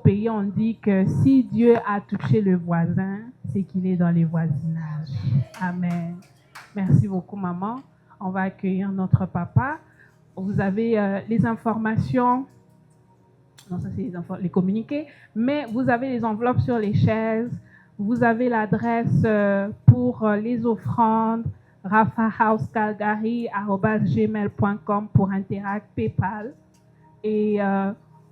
pays, on dit que si Dieu a touché le voisin, c'est qu'il est dans les voisinages. Amen. Merci beaucoup, maman. On va accueillir notre papa. Vous avez les informations. Non, ça c'est les communiqués. Mais vous avez les enveloppes sur les chaises. Vous avez l'adresse pour les offrandes. rafahousecalgary@gmail.com pour Interact, PayPal. Et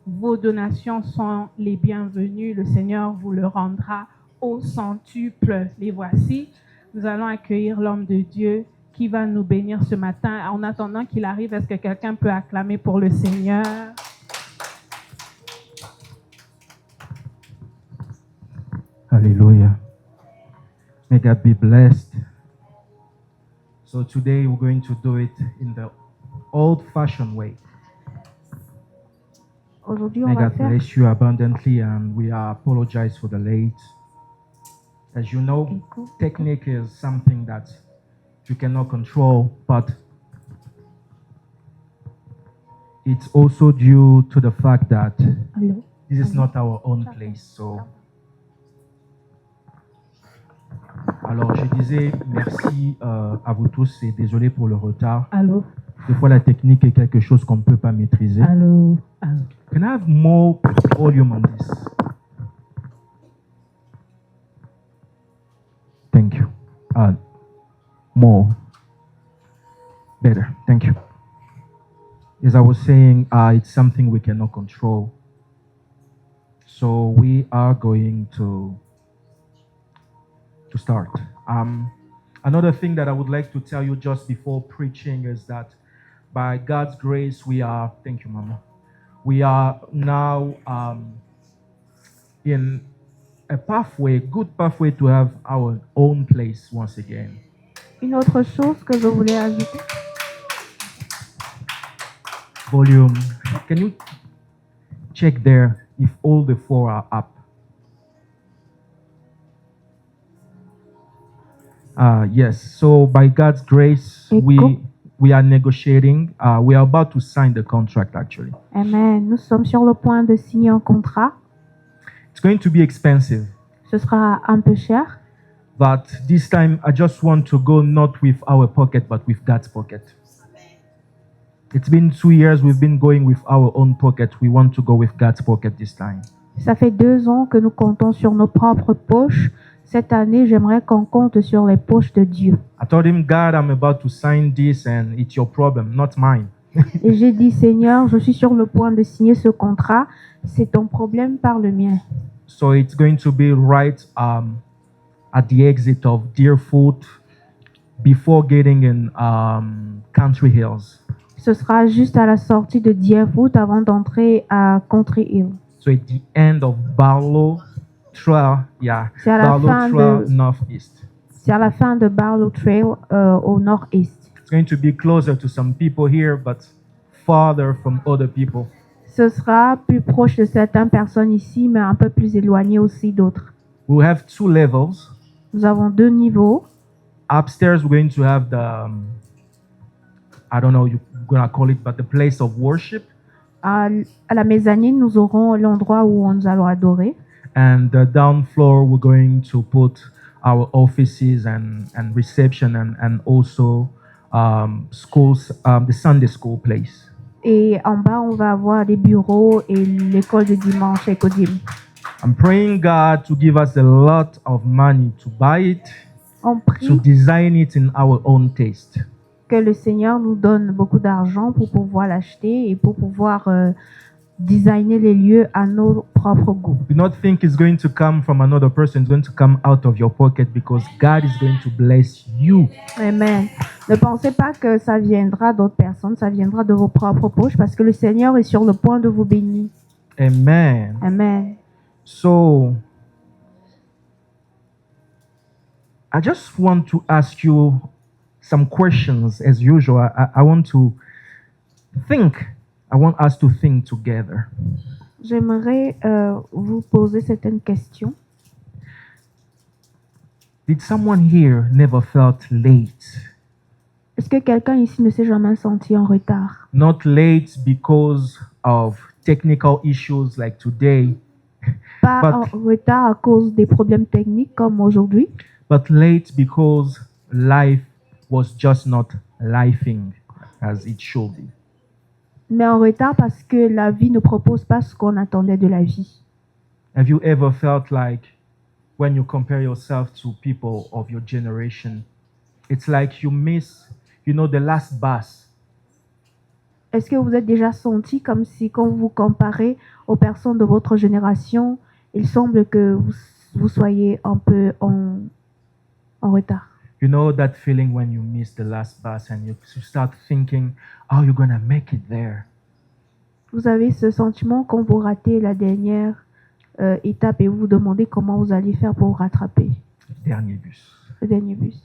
vos donations sont les bienvenues. Le Seigneur vous le rendra au centuple. Les voici. Nous allons accueillir l'homme de Dieu qui va nous bénir ce matin. En attendant qu'il arrive, est-ce que quelqu'un peut acclamer pour le Seigneur? Hallelujah. May God be blessed. So today we're going to do it in the old-fashioned way. Aujourd'hui, on May va God faire. bless you abundantly, and we apologize for the late. As you know, technique is something that you cannot control, but it's also due to the fact that Allô? this is not our own place. So, alors je disais merci à vous tous et désolé pour le retard. Allô? Des fois, la technique est quelque chose qu'on ne peut pas maîtriser. Allô? Allô? Can I have more volume on this? Thank you. More. Better. Thank you. As I was saying, it's something we cannot control. So we are going to start. Another thing that I would like to tell you just before preaching is that by God's grace, we are, thank you, Mama. We are now in a pathway, good pathway to have our own place once again. Une autre chose que je voulais ajouter. Volume. Can you check there if all the four are up? Yes. So by God's grace, we are negotiating. We are about to sign the contract, actually. Amen. Nous sommes sur le point de signer un contrat. It's going to be expensive. Ce sera un peu cher. But this time, I just want to go not with our pocket, but with God's pocket. It's been 2 years we've been going with our own pocket. We want to go with God's pocket this time. Ça fait 2 ans que nous comptons sur nos propres poches. Cette année, j'aimerais qu'on compte sur les poches de Dieu. I told him, God, I'm about to sign this and it's your problem, not mine. Et j'ai dit, Seigneur, je suis sur le point de signer ce contrat. C'est ton problème, par le mien. So it's going to be right at the exit of Deerfoot before getting in Country Hills. Ce sera juste à la sortie de Deerfoot avant d'entrer à Country Hill. So at the end of Barlow Trail, yeah, C'est à la Barlow fin Trail de- Northeast. C'est à la fin de Barlow Trail au nord-est. It's going to be closer to some people here, but farther from other people. Ce sera plus proche de certaines personnes ici, mais un peu plus éloigné aussi d'autres. We'll have 2 levels. Nous avons 2 niveaux. Upstairs, we're going to have the, I don't know, you're going to call it, but the place of worship. À la mezzanine, nous aurons l'endroit où nous allons adorer. And the down floor, we're going to put our offices and reception and also schools, the Sunday school place. Et en bas, on va avoir les bureaux et l'école de dimanche et Kodim. I'm praying God to give us a lot of money to buy it, On to prie design it in our own taste. que le Seigneur nous donne beaucoup d'argent pour pouvoir l'acheter et pour pouvoir designer les lieux à nos propres goûts. Do not think it's going to come from another person. It's going to come out of your pocket because God is going to bless you. Amen. Ne pensez pas que ça viendra d'autres personnes, ça viendra de vos propres poches parce que le Seigneur est sur le point de vous bénir. Amen. Amen. So, I just want to ask you some questions as usual. I want to think. I want us to think together. J'aimerais vous poser certaines questions. Did someone here never felt late? Est-ce que quelqu'un ici ne s'est jamais senti en retard? Not late because of technical issues like today, Pas But- en retard à cause des problèmes techniques comme aujourd'hui, but late because life was just not lifing as it should be. mais en retard parce que la vie ne propose pas ce qu'on attendait de la vie. Have you ever felt like when you compare yourself to people of your generation, it's like you miss, the last bus? Est-ce que vous êtes déjà senti comme si quand vous vous comparez aux personnes de votre génération, il semble que vous soyez un peu en retard? You know that feeling when you miss the last bus and you start thinking, how you're going to make it there? Vous avez ce sentiment quand vous ratez la dernière étape et vous vous demandez comment vous allez faire pour vous rattraper Dernier bus. le dernier bus.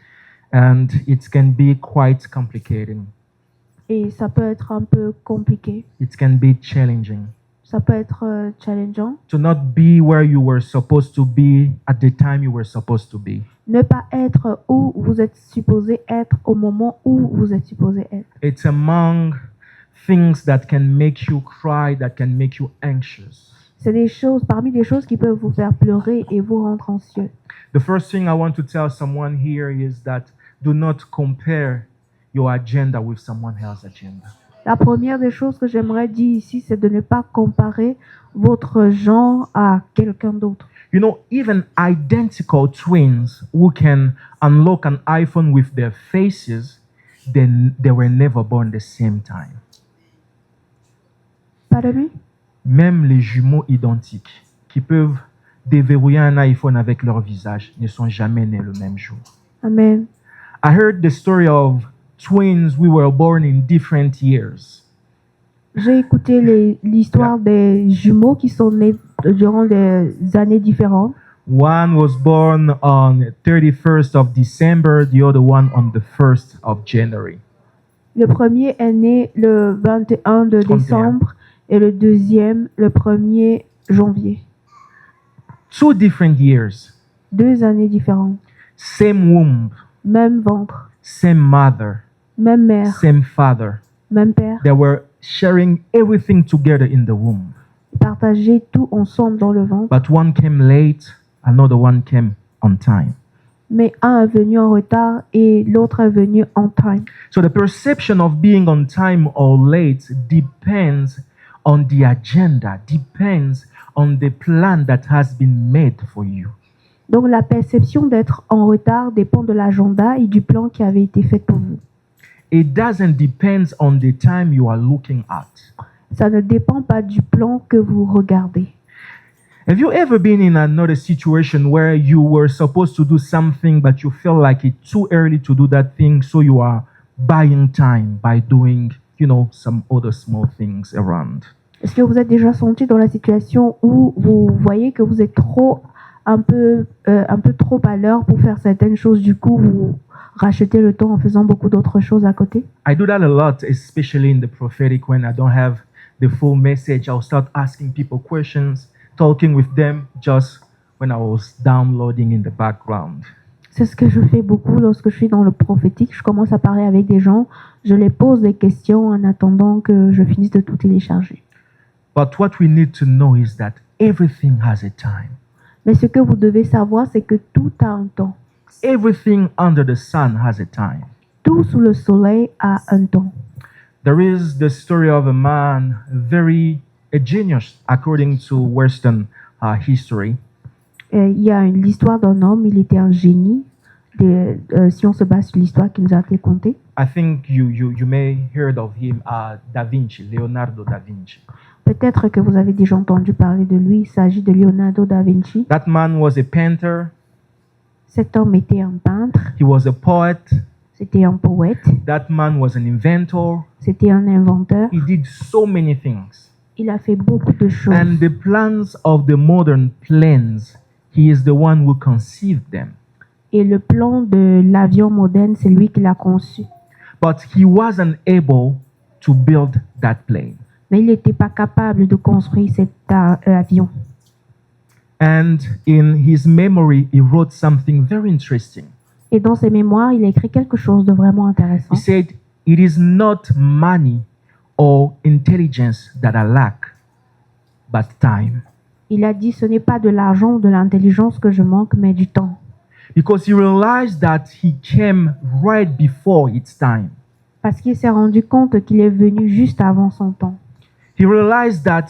And it can be quite complicating. Et ça peut être un peu compliqué, It can be challenging ça peut être challengeant. to not be where you were supposed to be at the time you were supposed to be. Ne pas être où vous êtes supposé être au moment où vous êtes supposé être. It's among things that can make you cry, that can make you anxious. C'est parmi les choses qui peuvent vous faire pleurer et vous rendre anxieux. The first thing I want to tell someone here is that do not compare your agenda with someone else's agenda. La première des choses que j'aimerais dire ici, c'est de ne pas comparer votre genre à quelqu'un d'autre. You know, even identical twins who can unlock an iPhone with their faces, then they were never born the same time. Pardon me? Même les jumeaux identiques qui peuvent déverrouiller un iPhone avec leur visage ne sont jamais nés le même jour. Amen. I heard the story of twins who were born in different years. J'ai écouté l'histoire des jumeaux qui sont nés durant des années différentes. One was born on 31st of December, the other one on the 1st of January. Le premier est né le 21 de 31. décembre et le deuxième le 1er janvier. 2 different years, 2 années différentes. same womb, Même ventre, same mother, même mère, same father. même père. They were sharing everything together in the womb. Partager tout ensemble dans le ventre. But one came late, another one came on time. Mais un est venu en retard et l'autre est venu en time. So the perception of being on time or late depends on the agenda, depends on the plan that has been made for you. Donc la perception d'être en retard dépend de l'agenda et du plan qui avait été fait pour vous. It doesn't depend on the time you are looking at. Ça ne dépend pas du plan que vous regardez. Have you ever been in another situation where you were supposed to do something but you feel like it's too early to do that thing, so you are buying time by doing, some other small things around? Est-ce que vous êtes déjà senti dans la situation où vous voyez que vous êtes un peu trop à l'heure pour faire certaines choses, du coup vous rachetez le temps en faisant beaucoup d'autres choses à côté? I do that a lot, especially in the prophetic when I don't have the full message. I'll start asking people questions, talking with them just when I was downloading in the background. C'est ce que je fais beaucoup lorsque je suis dans le prophétique. Je commence à parler avec des gens, je les pose des questions en attendant que je finisse de tout télécharger. But what we need to know is that everything has a time. Mais ce que vous devez savoir, c'est que tout a un temps. Everything under the sun has a time. Tout sous le soleil a un temps. There is the story of a man, a genius according to Western history. Il y a l'histoire d'un homme, il était un génie. Si on se base sur l'histoire qui nous a été contée. I think you may heard of him, Da Vinci, Leonardo da Vinci. Peut-être que vous avez déjà entendu parler de lui. Il s'agit de Leonardo da Vinci. That man was a painter. Cet homme était un peintre. He was a poet. C'était un poète. That man was an inventor. C'était un inventeur. He did so many things. Il a fait beaucoup de choses. And the plans of the modern planes, he is the one who conceived them. Et le plan de l'avion moderne, c'est lui qui l'a conçu. But he wasn't able to build that plane. Mais il n'était pas capable de construire cet avion. And in his memory, he wrote something very interesting. Et dans ses mémoires, il a écrit quelque chose de vraiment intéressant. He said, "It is not money or intelligence that I lack, but time." Il a dit, ce n'est pas de l'argent ou de l'intelligence que je manque, mais du temps. Because he realized that he came right before its time. Parce qu'il s'est rendu compte qu'il est venu juste avant son temps. He realized that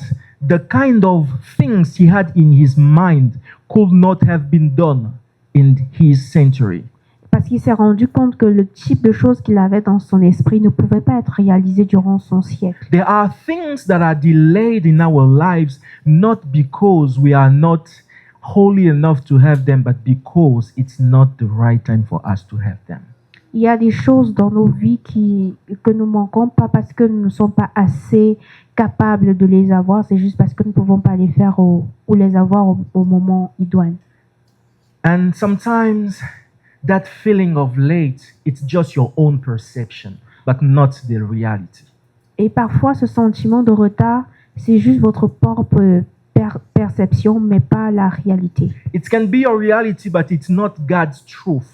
the kind of things he had in his mind could not have been done in his century. Parce qu'il s'est rendu compte que le type de choses qu'il avait dans son esprit ne pouvait pas être réalisé durant son siècle. There are things that are delayed in our lives not because we are not holy enough to have them, but because it's not the right time for us to have them. Il y a des choses dans nos vies que nous manquons, pas parce que nous ne sommes pas assez capables de les avoir, c'est juste parce que nous ne pouvons pas les faire ou les avoir au moment idoine. And sometimes that feeling of late, it's just your own perception, but not the reality. Et parfois, ce sentiment de retard, c'est juste votre propre perception, mais pas la réalité. It can be your reality, but it's not God's truth.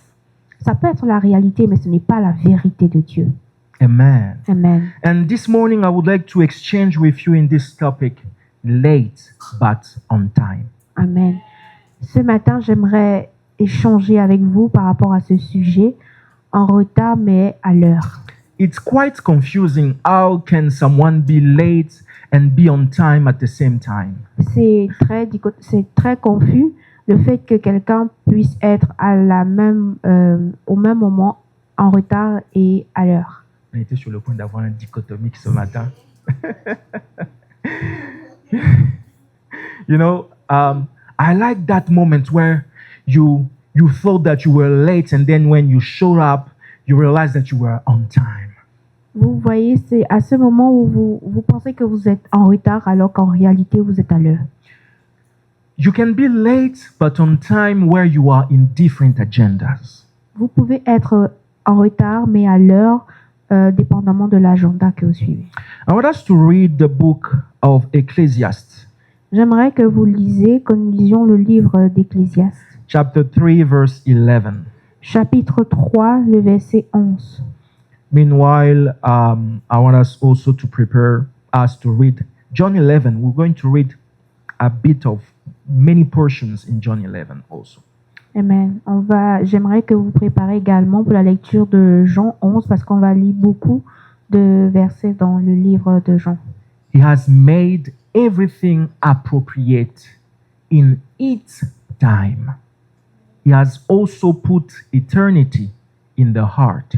Ça peut être la réalité, mais ce n'est pas la vérité de Dieu. Amen. Amen. And this morning, I would like to exchange with you in this topic, late but on time. Amen. Ce matin, j'aimerais échanger avec vous par rapport à ce sujet, en retard, mais à l'heure. It's quite confusing. How can someone be late and be on time at the same time? C'est très confus le fait que quelqu'un puisse être au même moment en retard et à l'heure. On était sur le point d'avoir un dichotomique ce matin. You know, I like that moment where you thought that you were late, and then when you showed up, you realized that you were on time. Vous voyez, c'est à ce moment où vous pensez que vous êtes en retard alors qu'en réalité vous êtes à l'heure. You can be late but on time where you are in different agendas. Vous pouvez être en retard mais à l'heure dépendamment de l'agenda que vous suivez. I want us to read the book of Ecclesiastes, J'aimerais que vous nous lisions le livre d'Ecclésiaste, chapter 3, verse 11. chapitre 3, le verset 11. Meanwhile, I want us also to prepare us to read John 11. We're going to read a bit of many portions in John 11 also. Amen. J'aimerais que vous préparez également pour la lecture de Jean 11 parce qu'on va lire beaucoup de versets dans le livre de Jean. He has made everything appropriate in its time. He has also put eternity in the heart,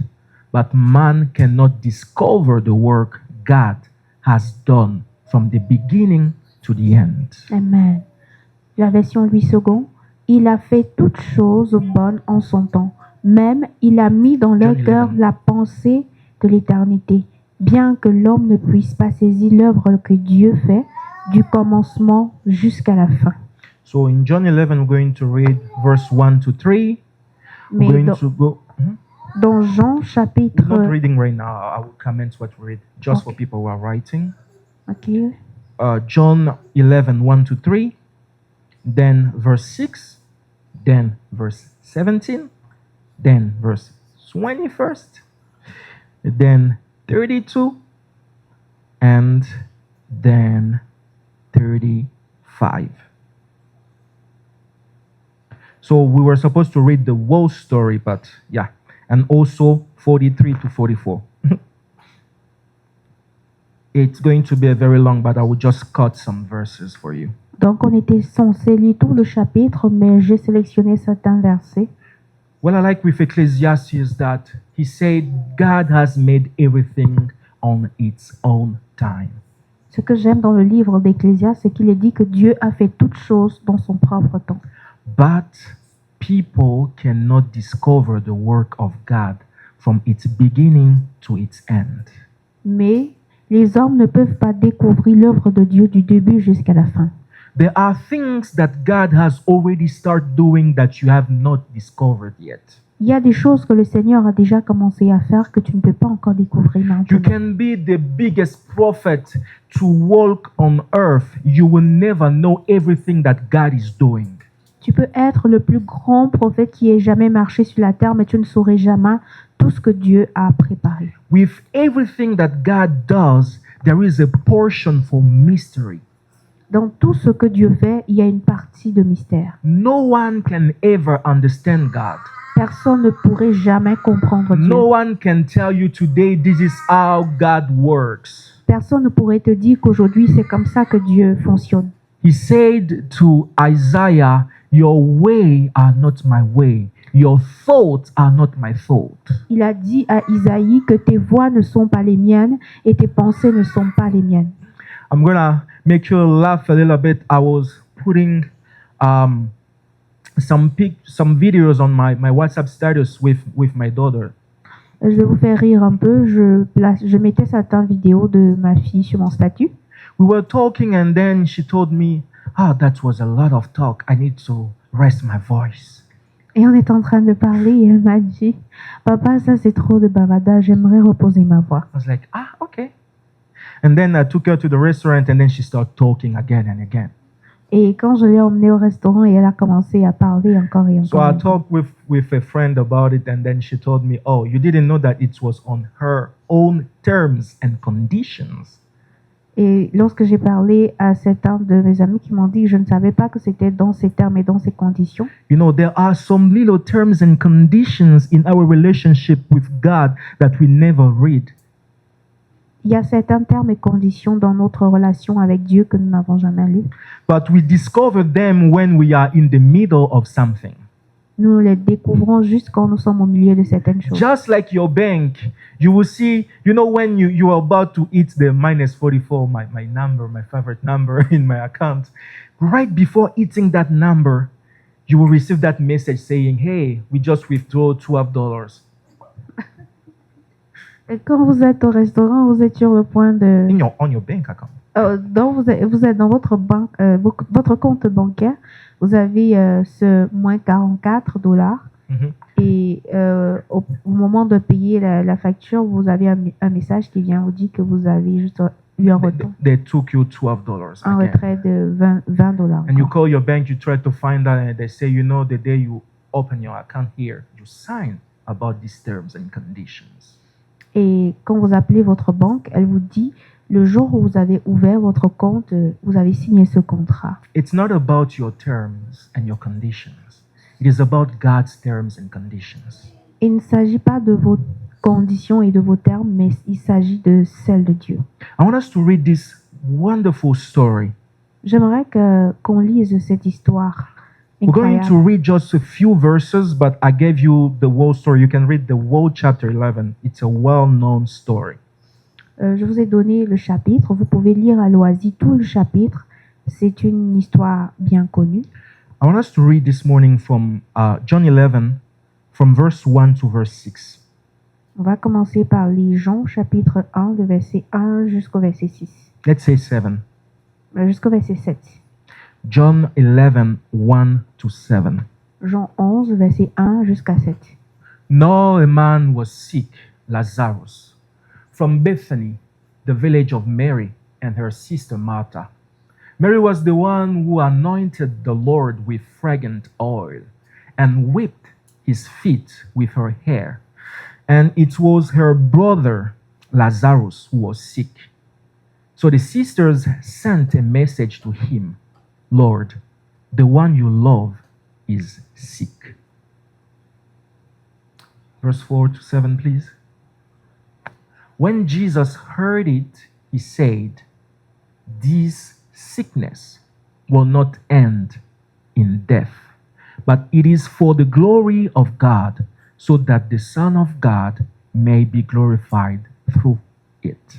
but man cannot discover the work God has done from the beginning to the end. Amen. La version Louis II. Il a fait toutes choses bonnes en son temps. Même il a mis dans leur cœur la pensée de l'éternité, bien que l'homme ne puisse pas saisir l'œuvre que Dieu fait du commencement jusqu'à la fin. So in John 11, we're going to read verse 1 to 3. Mais We're going to go. dans Jean chapitre... We're not reading right now. I will comment what we read just for Okay. people who are writing. Ok. John 11, 1 to 3. Then verse 6. Then verse 17. Then verse 21st. Then 32. And then 35. So we were supposed to read the whole story, but yeah. And also 43 to 44. It's going to be a very long, but I will just cut some verses for you. Donc on était censé lire tout le chapitre, mais j'ai sélectionné certains versets. What I like with Ecclesiastes is that he said God has made everything on its own time. Ce que j'aime dans le livre d'Ecclésiaste, c'est qu'il est dit que Dieu a fait toutes choses dans son propre temps. But people cannot discover the work of God from its beginning to its end. Mais les hommes ne peuvent pas découvrir l'œuvre de Dieu du début jusqu'à la fin. There are things that God has already started doing that you have not discovered yet. Il y a des choses que le Seigneur a déjà commencé à faire que tu ne peux pas encore découvrir You maintenant. can be the biggest prophet to walk on earth. You will never know everything that God is doing. Tu peux être le plus grand prophète qui ait jamais marché sur la terre, mais tu ne saurais jamais tout ce que Dieu a préparé. With everything that God does, there is a portion for mystery. Dans tout ce que Dieu fait, il y a une partie de mystère. No one can ever understand God. Personne ne pourrait jamais comprendre Dieu. No one can tell you today this is how God works. Personne ne pourrait te dire qu'aujourd'hui c'est comme ça que Dieu fonctionne. He said to Isaiah, your way are not my way. Your thoughts are not my thoughts. Il a dit à Isaïe que tes voix ne sont pas les miennes et tes pensées ne sont pas les miennes. I'm gonna make you laugh a little bit. I was putting some videos on my WhatsApp status with my daughter. Je vais vous faire rire un peu. Je mettais certaines vidéos de ma fille sur mon statut. We were talking and then she told me, that was a lot of talk. I need to rest my voice. Et on est en train de parler et elle m'a dit, papa, ça c'est trop de bavardage, j'aimerais reposer ma voix. I was like, okay. And then I took her to the restaurant and then she started talking again and again. Et quand je l'ai emmenée au restaurant, et elle a commencé à parler encore et So encore. I talked with a friend about it and then she told me, you didn't know that it was on her own terms and conditions. Et lorsque j'ai parlé à certains de mes amis qui m'ont dit que je ne savais pas que c'était dans ces termes et dans ces conditions, You know, there are some little terms and conditions in our relationship with God that we never read. il y a certains termes et conditions dans notre relation avec Dieu que nous n'avons jamais lus. But we discover them when we are in the middle of something. Nous les découvrons juste quand nous sommes au milieu de certaines choses. Just like your bank, you will see, when you are about to hit the minus 44, my number, my favorite number in my account, right before hitting that number, you will receive that message saying, hey, we just withdrew $12. Et quand vous êtes au restaurant, vous êtes sur le point de... On your bank account. vous êtes dans votre banque, votre compte bancaire, vous avez ce moins 44 $. Mhm. Et au moment de payer la facture, vous avez un message qui vient vous dire que vous avez juste eu un retour, They took you $12 un again. retrait de 20 $. And you call your bank, you try to find out, and they say, the day you open your account here, you sign about these terms and conditions. Et quand vous appelez votre banque, elle vous dit, le jour où vous avez ouvert votre compte, vous avez signé ce contrat. It's not about your terms and your conditions. It is about God's terms and conditions. Il ne s'agit pas de vos conditions et de vos termes, mais il s'agit de celles de Dieu. I want us to read this wonderful story. J'aimerais qu'on lise cette histoire We're going incroyable. to read just a few verses, but I gave you the whole story. You can read the whole chapter 11. It's a well-known story. Je vous ai donné le chapitre. Vous pouvez lire à loisir tout le chapitre. C'est une histoire bien connue. I want us to read this morning from John 11, from verse 1 to verse 6. On va commencer par lire Jean chapitre 1, le verset 1 jusqu'au verset 6. Let's say 7. Jusqu'au verset 7. John 11, 1 to 7. Jean 11, verset 1 jusqu'à 7. Now a man was sick, Lazarus, from Bethany, the village of Mary and her sister Martha. Mary was the one who anointed the Lord with fragrant oil and whipped his feet with her hair. And it was her brother Lazarus who was sick. So the sisters sent a message to him, Lord, the one you love is sick. Verse 4 to 7, please. When Jesus heard it, he said, this sickness will not end in death, but it is for the glory of God, so that the Son of God may be glorified through it.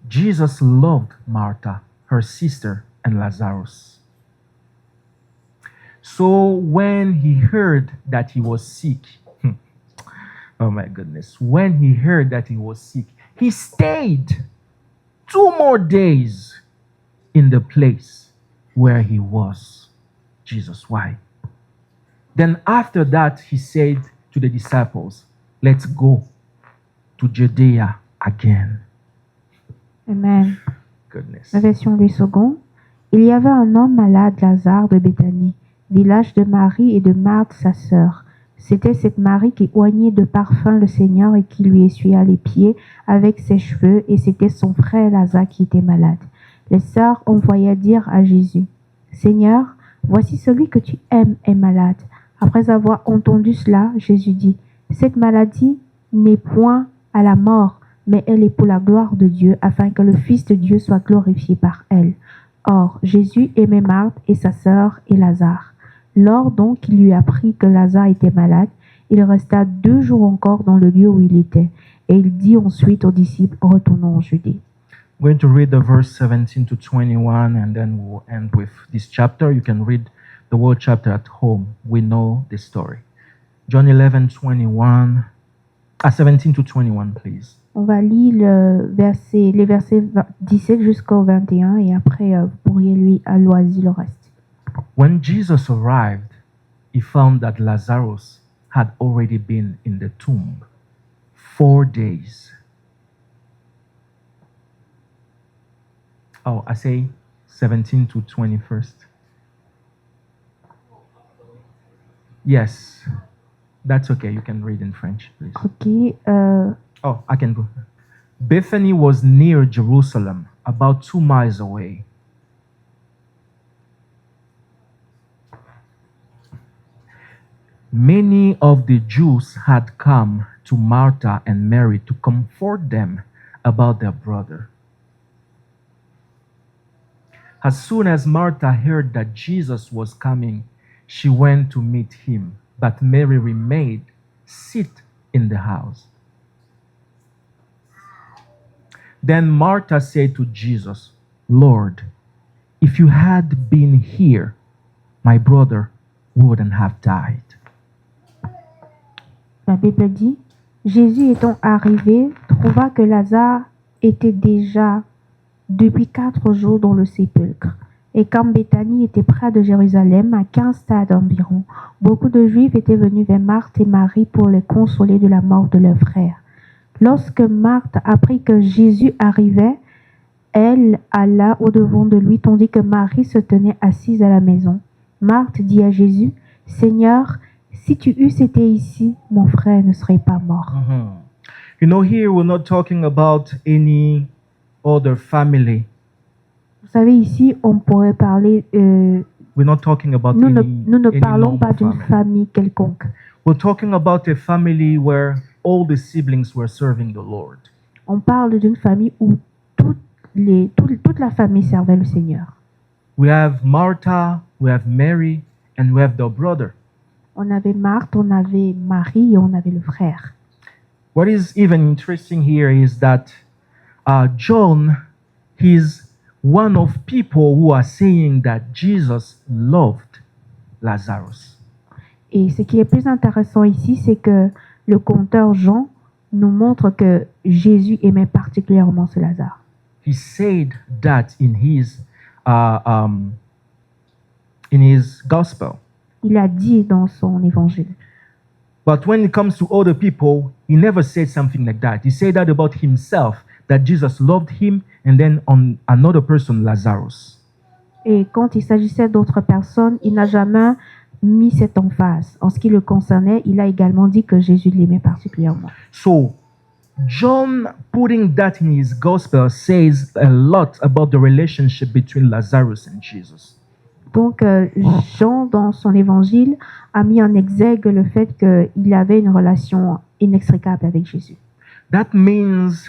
Jesus loved Martha, her sister, and Lazarus. So when he heard that he was sick, oh my goodness, when he heard that he was sick, he stayed 2 more days in the place where he was. Jesus, why? Then after that, he said to the disciples, let's go to Judea again. Amen. Goodness. La version 8 secondes. Il y avait un homme malade, Lazare de Béthanie, village de Marie et de Marthe, sa sœur. C'était cette Marie qui oignait de parfum le Seigneur et qui lui essuya les pieds avec ses cheveux, et c'était son frère Lazare qui était malade. Les sœurs envoyèrent dire à Jésus, « Seigneur, voici celui que tu aimes est malade. » Après avoir entendu cela, Jésus dit, « Cette maladie n'est point à la mort, mais elle est pour la gloire de Dieu, afin que le Fils de Dieu soit glorifié par elle. » Or, Jésus aimait Marthe et sa sœur et Lazare. Lors donc qu'il lui apprit que Lazare était malade, il resta 2 jours encore dans le lieu où il était. Et il dit ensuite aux disciples, « Retournons en Judée. » I'm going to read the verse 17 to 21, and then we'll end with this chapter. You can read the whole chapter at home. We know the story. John 11, 17 to 21, please. On va lire les versets 17 jusqu'au 21 et après vous pourriez lui à loisir le reste. When Jesus arrived, he found that Lazarus had already been in the tomb 4 days. Oh, I say 17 to 21st. Yes, that's okay. You can read in French, please. Ok, Oh, I can go. Bethany was near Jerusalem, about 2 miles away. Many of the Jews had come to Martha and Mary to comfort them about their brother. As soon as Martha heard that Jesus was coming, she went to meet him, but Mary remained seated in the house. Then Martha said to Jesus, Lord, if you had been here, my brother wouldn't have died. la Bible dit, Jésus étant arrivé, trouva que Lazare était déjà depuis 4 jours dans le sépulcre. Et comme Béthanie était près de Jérusalem, à 15 stades environ, beaucoup de Juifs étaient venus vers Marthe et Marie pour les consoler de la mort de leur frère. Lorsque Marthe apprit que Jésus arrivait, elle alla au-devant de lui, tandis que Marie se tenait assise à la maison. Marthe dit à Jésus, « Seigneur, si tu eusses été ici, mon frère ne serait pas mort. » You know, here we're not talking about any other family. Vous savez, ici, on pourrait parler... We're not talking about nous ne any parlons normal pas d'une family. famille quelconque. We're talking about a family where all the siblings were serving the Lord. On parle d'une famille où toute la famille servait le Seigneur. We have Martha, we have Mary, and we have their brother. On avait Marthe, on avait Marie et on avait le frère. What is even interesting here is that John is one of people who are saying that Jesus loved Lazarus. Et ce qui est plus intéressant ici, c'est que le conteur Jean nous montre que Jésus aimait particulièrement ce Lazare. He said that in his gospel. Il a dit dans son évangile. But when it comes to other people, he never said something like that. He said that about himself, that Jesus loved him, and then on another person, Lazarus. Et quand il s'agissait d'autres personnes, il n'a jamais mis cette emphase. En ce qui le concernait, il a également dit que Jésus l'aimait particulièrement. So, John putting that in his gospel says a lot about the relationship between Lazarus and Jesus. Donc, Jean, dans son évangile, a mis en exergue le fait qu'il avait une relation inextricable avec Jésus. That means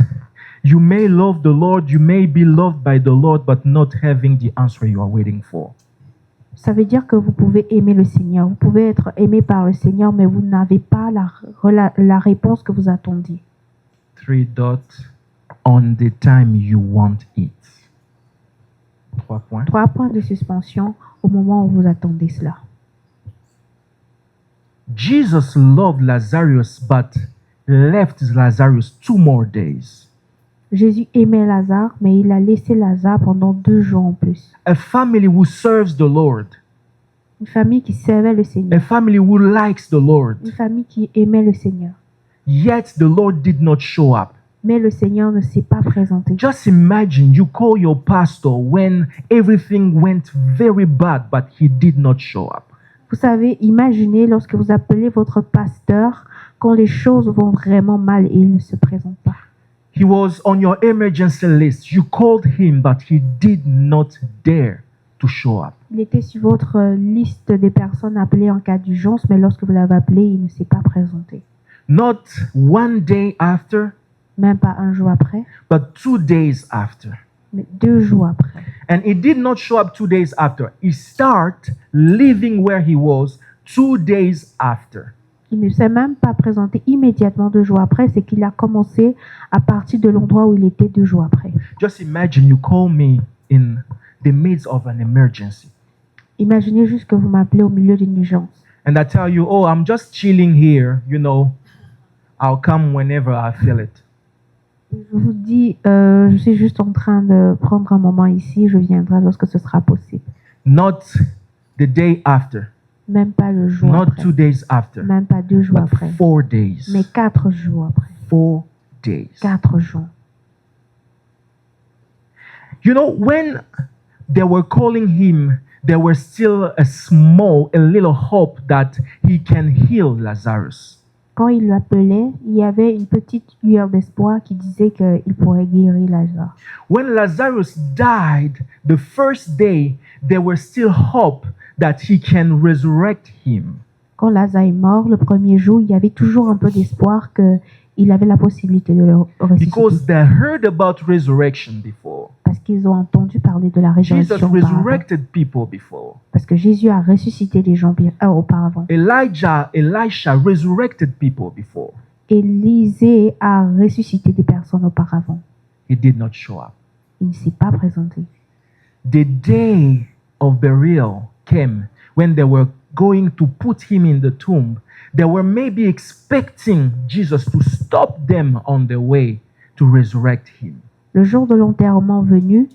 you may love the Lord, you may be loved by the Lord, but not having the answer you are waiting for. Ça veut dire que vous pouvez aimer le Seigneur, vous pouvez être aimé par le Seigneur, mais vous n'avez pas la réponse que vous attendiez. 3 dots on the time you want it. 3 points. 3 points de suspension au moment où vous attendez cela. Jesus loved Lazarus, but left Lazarus 2 more days. Jésus aimait Lazare, mais il a laissé Lazare pendant 2 jours en plus. A family who serves the Lord. Une famille qui servait le A Seigneur. family who likes the Lord. Une famille qui aimait le Seigneur. Yet the Lord did not show up. Mais le Seigneur ne s'est pas présenté. Just imagine you call your pastor when everything went very bad, but he did not show up. Vous savez, imaginez lorsque vous appelez votre pasteur quand les choses vont vraiment mal et il ne se présente pas. He was on your emergency list. You called him, but he did not dare to show up. Il était sur votre liste des personnes appelées en cas d'urgence, mais lorsque vous l'avez appelé, il ne s'est pas présenté. Not one day after, Même pas un jour après, but 2 days after. mais 2 jours après. And he did not show up 2 days after. He started living where he was 2 days after. Il ne s'est même pas présenté immédiatement 2 jours après, c'est qu'il a commencé à partir de l'endroit où il était 2 jours après. Just imagine you call me in the midst of an emergency. Imaginez juste que vous m'appelez au milieu d'une urgence. And I tell you, oh, I'm just chilling here, I'll come whenever I feel it. Je vous dis, je suis juste en train de prendre un moment ici, je viendrai lorsque ce sera possible. Not the day after, Même pas le jour not après, 2 days after, même pas 2 jours but après, 4 days. mais 4 jours après. 4 days. 4 jours. When they were calling him, there was still a little hope that he can heal Lazarus. Quand il l'appelait, il y avait une petite lueur d'espoir qui disait qu'il pourrait guérir Lazare. When Lazarus died the first day, there was still hope that he can resurrect him. Quand Lazare est mort, le premier jour, il y avait toujours un peu d'espoir qu'il avait la possibilité de le ressusciter. Because they heard about resurrection before. Parce qu'ils ont entendu parler de la Jesus résurrection auparavant. resurrected people before. Parce que Jésus a ressuscité les gens auparavant. Elisha resurrected people before. Élisée a ressuscité des personnes auparavant. He did not show up. Il ne s'est pas présenté. The day of burial came when they were going to put him in the tomb. They were maybe expecting Jesus to stop them on their way to resurrect him. Le jour de l'enterrement venu,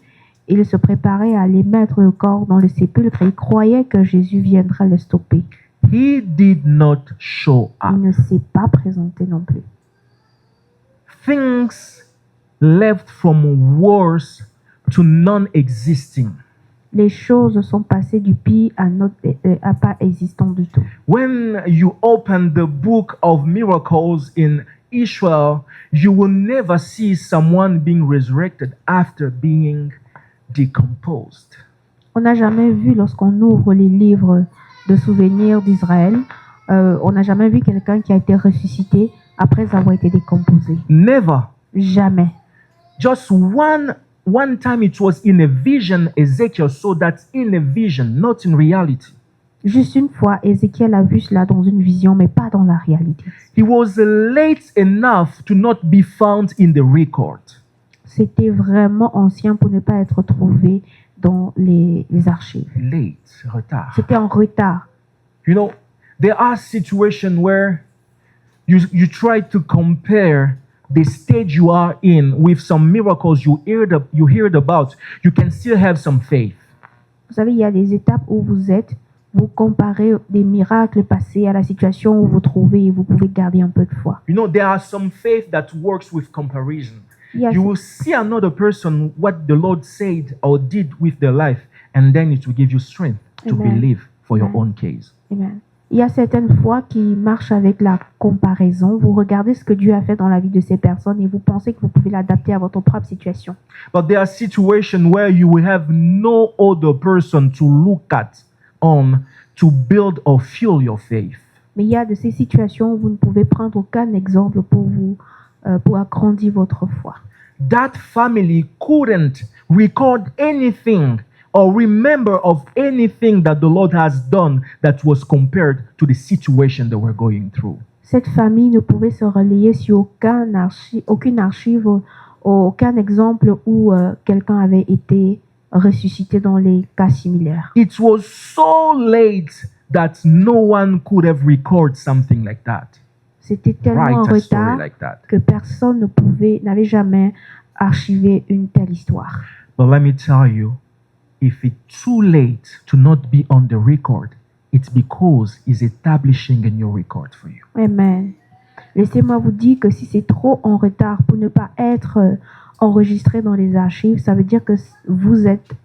il se préparait à aller mettre le corps dans le sépulcre et il croyait que Jésus viendrait le stopper. He did not show up. Il ne s'est pas présenté non plus. Things left from worse to non-existing. Les choses sont passées du pire à pas existant du tout. When you open the book of miracles in Israel, you will never see someone being resurrected after being decomposed. On n'a jamais vu, lorsqu'on ouvre les livres de souvenirs d'Israël, on n'a jamais vu quelqu'un qui a été ressuscité après avoir été décomposé. Never. Jamais. Just one time it was in a vision, Ezekiel saw that in a vision, not in reality. Juste une fois, Ézéchiel a vu cela dans une vision, mais pas dans la réalité. He was late enough to not be found in the record. C'était vraiment ancien pour ne pas être trouvé dans les archives. Late, retard. C'était en retard. There are situations where you try to compare the stage you are in with some miracles you heard about. You can still have some faith. Vous savez, il y a des étapes où vous comparez des miracles passés à la situation où vous trouvez et vous pouvez garder un peu de foi. There are some faith that works with comparison. Yes. You will see another person, what the Lord said or did with their life, and then it will give you strength to Amen. believe for your Amen. own case. Amen. Il y a certaines fois qui marchent avec la comparaison. Vous regardez ce que Dieu a fait dans la vie de ces personnes et vous pensez que vous pouvez l'adapter à votre propre situation. But there are situations where you will have no other person to look at to build or fuel your faith. Mais il y a de ces situations où vous ne pouvez prendre aucun exemple pour agrandir votre foi. That family couldn't record anything or remember of anything that the Lord has done that was compared to the situation they were going through. Cette famille ne pouvait se relayer sur aucune archive, aucun exemple où quelqu'un avait été ressuscité dans les cas similaires. It was so late that no one could have recorded something like that. C'était tellement en Write a story retard like that. que personne n'avait jamais archivé une telle histoire. But let me tell you, if it's too late to not be on the record, it's because He's establishing a new record for you. Amen. Laissez-moi vous dire que si c'est trop en retard pour ne pas être enregistré dans les archives, ça veut dire que vous êtes,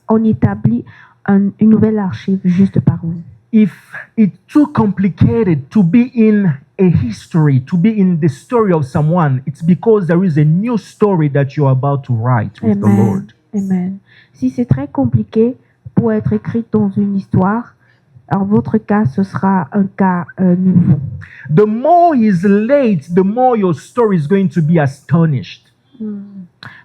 on établit une nouvelle archive juste par vous. If it's too complicated to be in a history, to be in the story of someone, it's because there is a new story that you're about to write with the Amen. Lord. Amen. Si c'est très compliqué pour être écrit dans une histoire, en votre cas, ce sera un cas nouveau. The more is late, the more your story is going to be astonished.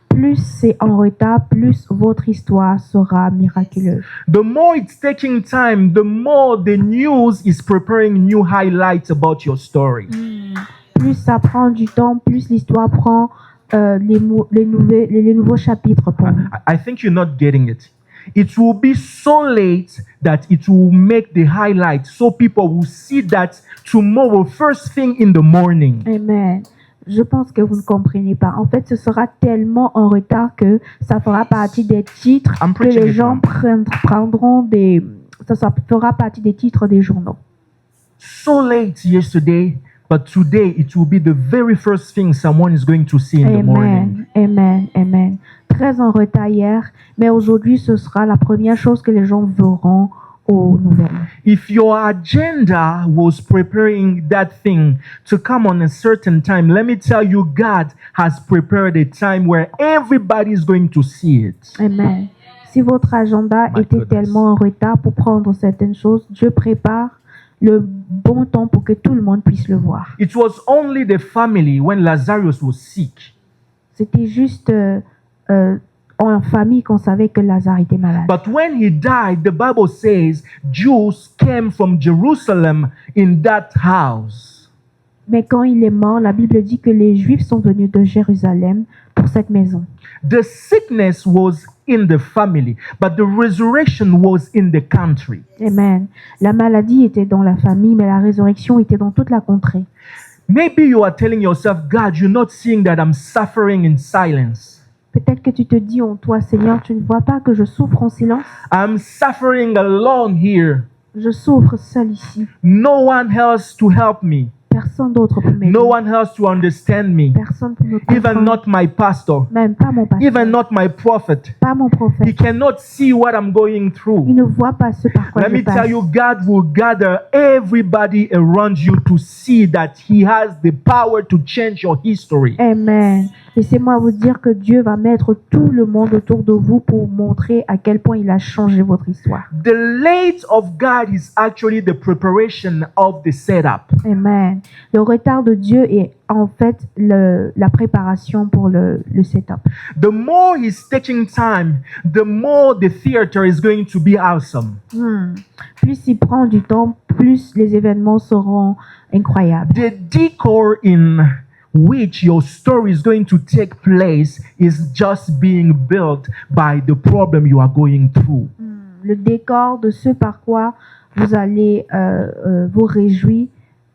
Plus c'est en retard, plus votre histoire sera miraculeuse. The more it's taking time, the more the news is preparing new highlights about your story. Plus ça prend du temps, plus l'histoire prend les nouveaux chapitres pour vous. I think you're not getting it. It will be so late that it will make the highlight, so people will see that tomorrow, first thing in the morning. Amen. Je pense que vous ne comprenez pas. En fait, ce sera tellement en retard que ça fera partie des titres I'm que preaching les it gens now. prendront des... Ça fera partie des titres des journaux. So late yesterday, but today it will be the very first thing someone is going to see in the morning. Amen. Amen. Amen. Très en retard hier, mais aujourd'hui, ce sera la première chose que les gens verront aux nouvelles. If your agenda was preparing that thing to come on a certain time, let me tell you, God has prepared a time where everybody is going to see it. Amen. Si votre agenda My était goodness. tellement en retard pour prendre certaines choses, Dieu prépare le bon temps pour que tout le monde puisse le voir. It was only the family when Lazarus was sick. C'était juste en famille qu'on savait que Lazare était malade. But when he died, the Bible says Jews came from Jerusalem in that house. Mais quand il est mort, la Bible dit que les Juifs sont venus de Jérusalem pour cette maison. The sickness was in the family, but the resurrection was in the country. Amen. La maladie était dans la famille, mais la résurrection était dans toute la contrée. Maybe you are telling yourself, God, you're not seeing that I'm suffering in silence. Peut-être que tu te dis en toi, Seigneur, tu ne vois pas que je souffre en silence. I'm suffering alone here. Je souffre seul ici. No one else to help me. Personne d'autre pour m'aider. No one else to understand me. Personne pour me Even comprendre. not my pastor. Même pas mon pasteur. Even not my prophet. Pas mon He prophète. cannot see what I'm going Il through. ne voit pas ce par quoi Let je me passe. tell you, God will gather everybody around you to see that He has the power to change your history. Amen. Laissez-moi vous dire que Dieu va mettre tout le monde autour de vous pour montrer à quel point il a changé votre histoire. The late of God is actually the preparation of the setup. Amen. Le retard de Dieu est en fait la préparation pour le setup. The more He's taking time, the more the theater is going to be awesome. Plus il prend du temps, plus les événements seront incroyables. The decor in which your story is going to take place is just being built by the problem you are going through. Le décor de ce par quoi vous allez vous réjouir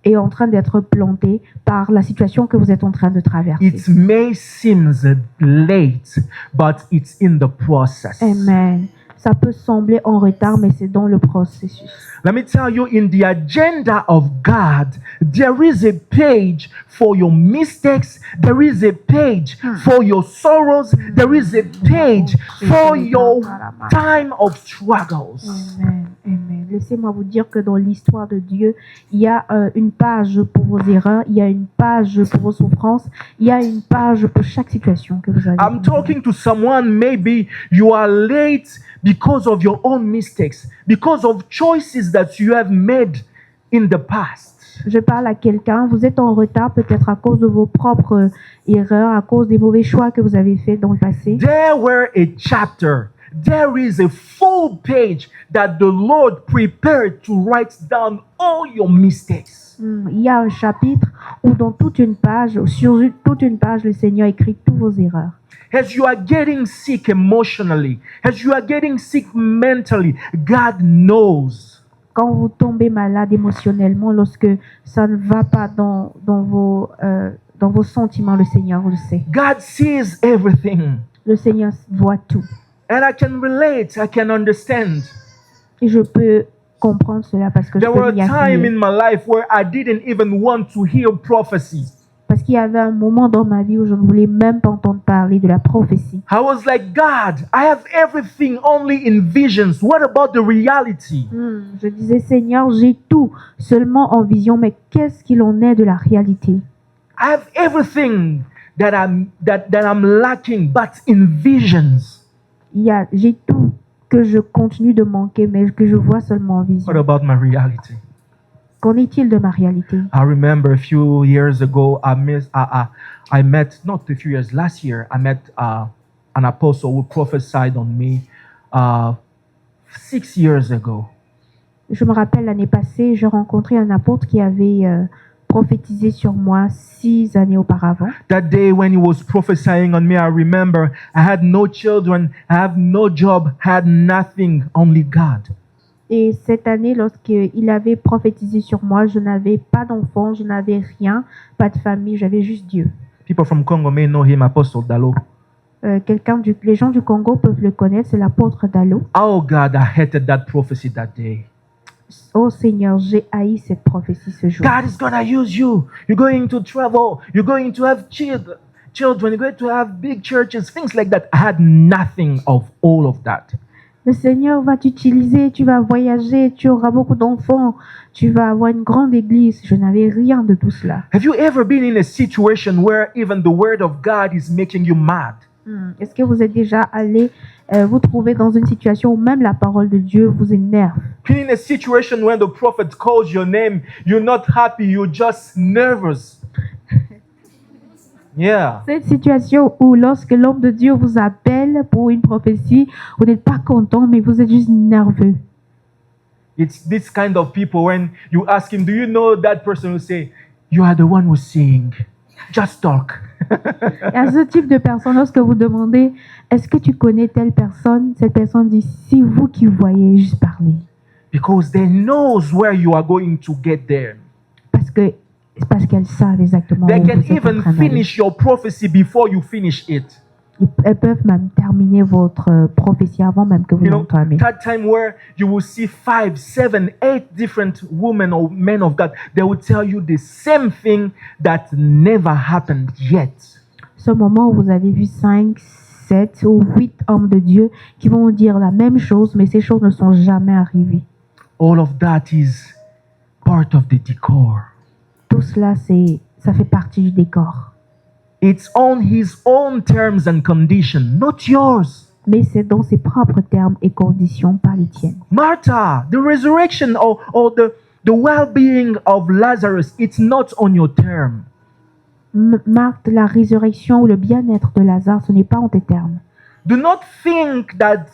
est en train d'être planté par la situation que vous êtes en train de traverser. It may seem late, but it's in the process. Amen. Ça peut sembler en retard, mais c'est dans le processus. Let me tell you, in the agenda of God, there is a page for your mistakes, there is a page for your sorrows, there is a page for your time of struggles. Amen. Amen. Laissez-moi vous dire que dans l'histoire de Dieu, il y a une page pour vos erreurs, il y a une page pour vos souffrances, il y a une page pour chaque situation que vous avez. I'm talking to someone, maybe you are late because of your own mistakes, because of choices that you have made in the past. Je parle à quelqu'un, vous êtes en retard peut-être à cause de vos propres erreurs, à cause des mauvais choix que vous avez faits dans le passé. There were a chapter, there is a full page that the Lord prepared to write down all your mistakes. Il y a un chapitre où dans toute une page, sur toute une page, le Seigneur écrit toutes vos erreurs. As you are getting sick emotionally, as you are getting sick mentally, God knows. Quand vous tombez malade émotionnellement, lorsque ça ne va pas dans vos sentiments, le Seigneur le sait. God sees everything. Le Seigneur voit tout. And I can relate, I can understand. Et je peux comprendre cela parce que je There were peux m'y times in affilier. my life where I didn't even want to hear prophecy. Parce qu'il y avait un moment dans ma vie où je ne voulais même pas entendre parler de la prophétie. I was like, God, I have everything only in visions. What about the reality? Je disais, Seigneur, j'ai tout seulement en vision, mais qu'est-ce qu'il en est de la réalité? I have everything that I'm lacking, but in visions. J'ai tout que je continue de manquer, mais que je vois seulement en vision. What about my reality? Qu'en est-il de ma réalité? I remember a few years ago, I met, not a few years, last year, I met an apostle who prophesied on me 6 years ago. Je me rappelle l'année passée, j'ai rencontré un apôtre qui avait prophétisé sur moi 6 années auparavant. That day when he was prophesying on me, I remember I had no children, I have no job, had nothing, only God. Et cette année, lorsqu'il avait prophétisé sur moi, je n'avais pas d'enfant, je n'avais rien, pas de famille, j'avais juste Dieu. People from Congo may know him, Apostle Dalo. Les gens du Congo peuvent le connaître, c'est l'apôtre Dalo. Oh God, I hated that prophecy that day. Oh Seigneur, j'ai haï cette prophétie ce jour. God is gonna use you. You're going to travel. You're going to have children. You're going to have big churches, things like that. I had nothing of all of that. Le Seigneur va t'utiliser, tu vas voyager, tu auras beaucoup d'enfants, tu vas avoir une grande église. Je n'avais rien de tout cela. Have you ever been in a situation where even the word of God is making you mad? Est-ce que vous êtes déjà allé vous trouver dans une situation où même la parole de Dieu vous énerve? Been in a situation when the prophet calls your name, you're not happy, you're just nervous. Yeah. Cette situation où lorsque l'homme de Dieu vous appelle pour une prophétie, vous n'êtes pas content, mais vous êtes juste nerveux. It's this kind of people when you ask him, do you know that person, who say, you are the one who's saying, just talk. Et à ce type de personne, lorsque vous demandez, est-ce que tu connais telle personne? Cette personne dit, c'est vous qui voyez, juste parler. Because they knows where you are going to get there. Parce qu'elles savent exactement They où can vous êtes en even train d'aller. finish your prophecy before you finish it. Elles peuvent même terminer votre prophétie avant même que vous You know, l'entamiez. that time where you will see 5, 7, 8 different women or men of God, they will tell you the same thing that never happened yet. Ce moment où vous avez vu 5, 7 ou 8 hommes de Dieu qui vont dire la même chose, mais ces choses ne sont jamais arrivées. All of that is part of the decor. Tout cela, ça fait partie du décor. It's on his own terms and conditions, not yours. Mais c'est dans ses propres termes et conditions, pas les tiennes. Martha, the resurrection or the well-being of Lazarus, it's not on your term. Marthe, la résurrection ou le bien-être de Lazare, ce n'est pas en tes termes. Do not think that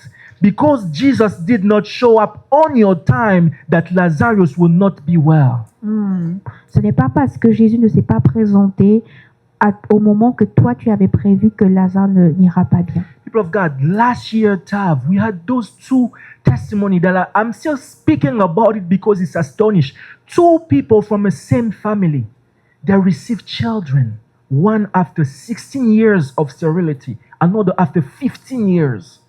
because Jesus did not show up on your time, that Lazarus will not be well. Ce n'est pas parce que Jésus ne s'est pas présenté au moment que toi tu avais prévu que Lazare n'ira pas bien. People of God, last year, Tav, we had those 2 testimonies that I'm still speaking about it because it's astonished. 2 people from the same family, they received children. One after 16 years of sterility, another after 15 years.